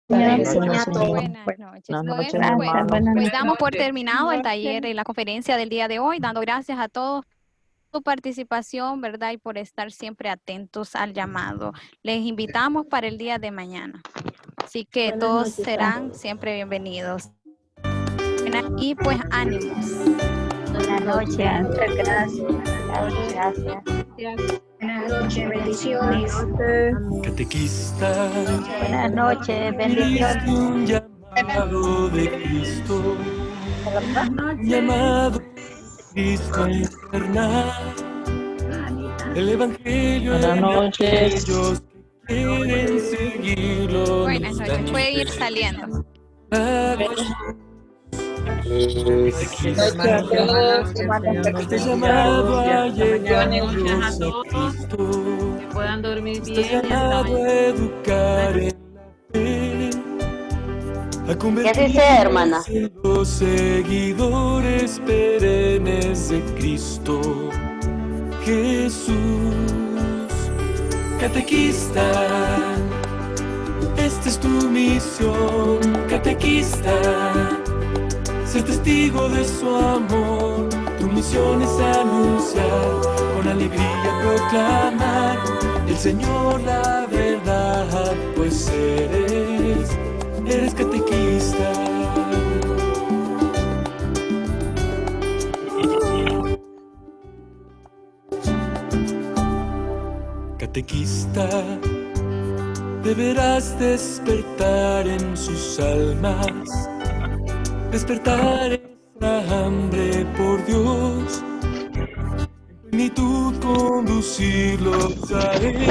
Buenas Buenas noches. noches, Con esto, hermanos. pues damos por terminado el taller y la conferencia del día de hoy, dando gracias a todos por su participación, ¿verdad? Y por estar siempre atentos al llamado. Les invitamos para el día de mañana. Así que todos serán siempre bienvenidos. Y pues ánimos. Buenas noches. Muchas gracias. Buenas noches, bendiciones. Catequista, Buenas noches. Bendiciones. un llamado de Cristo, Buenas noches. llamado de Cristo a encarnar el Evangelio Buenas en noches. aquellos que quieren seguirlo. Buenas noches. Puede ir saliendo. Este llamado a llegar a Cristo, Que puedan dormir este bien. llamado a educar en la fe, a convertirse sea, hermana. en los seguidores perennes de Cristo Jesús. Catequista, esta es tu misión, catequista. Ser testigo de su amor, tu misión es anunciar, con alegría proclamar el Señor la verdad, pues eres catequista. Catequista, deberás despertar en sus almas, despertar esa hambre por Dios, en plenitud conducirlos a Él.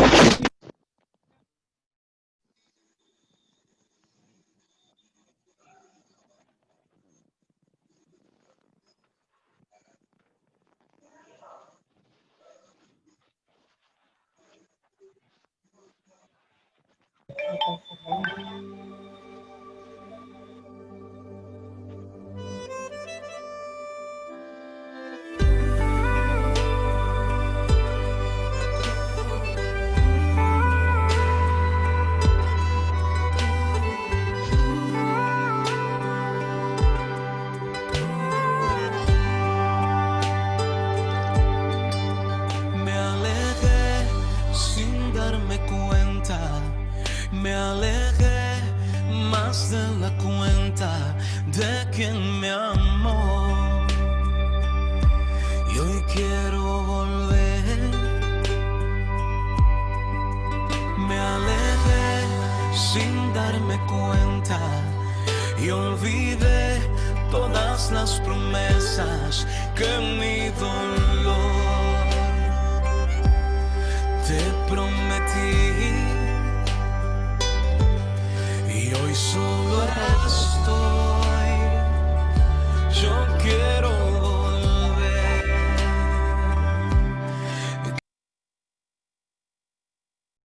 Me alejé sin darme cuenta, me alejé más de la cuenta de quien me amó. Y hoy quiero volver. Me alejé sin darme cuenta y olvidé todas las promesas que mi dolor te prometí, y hoy solo eres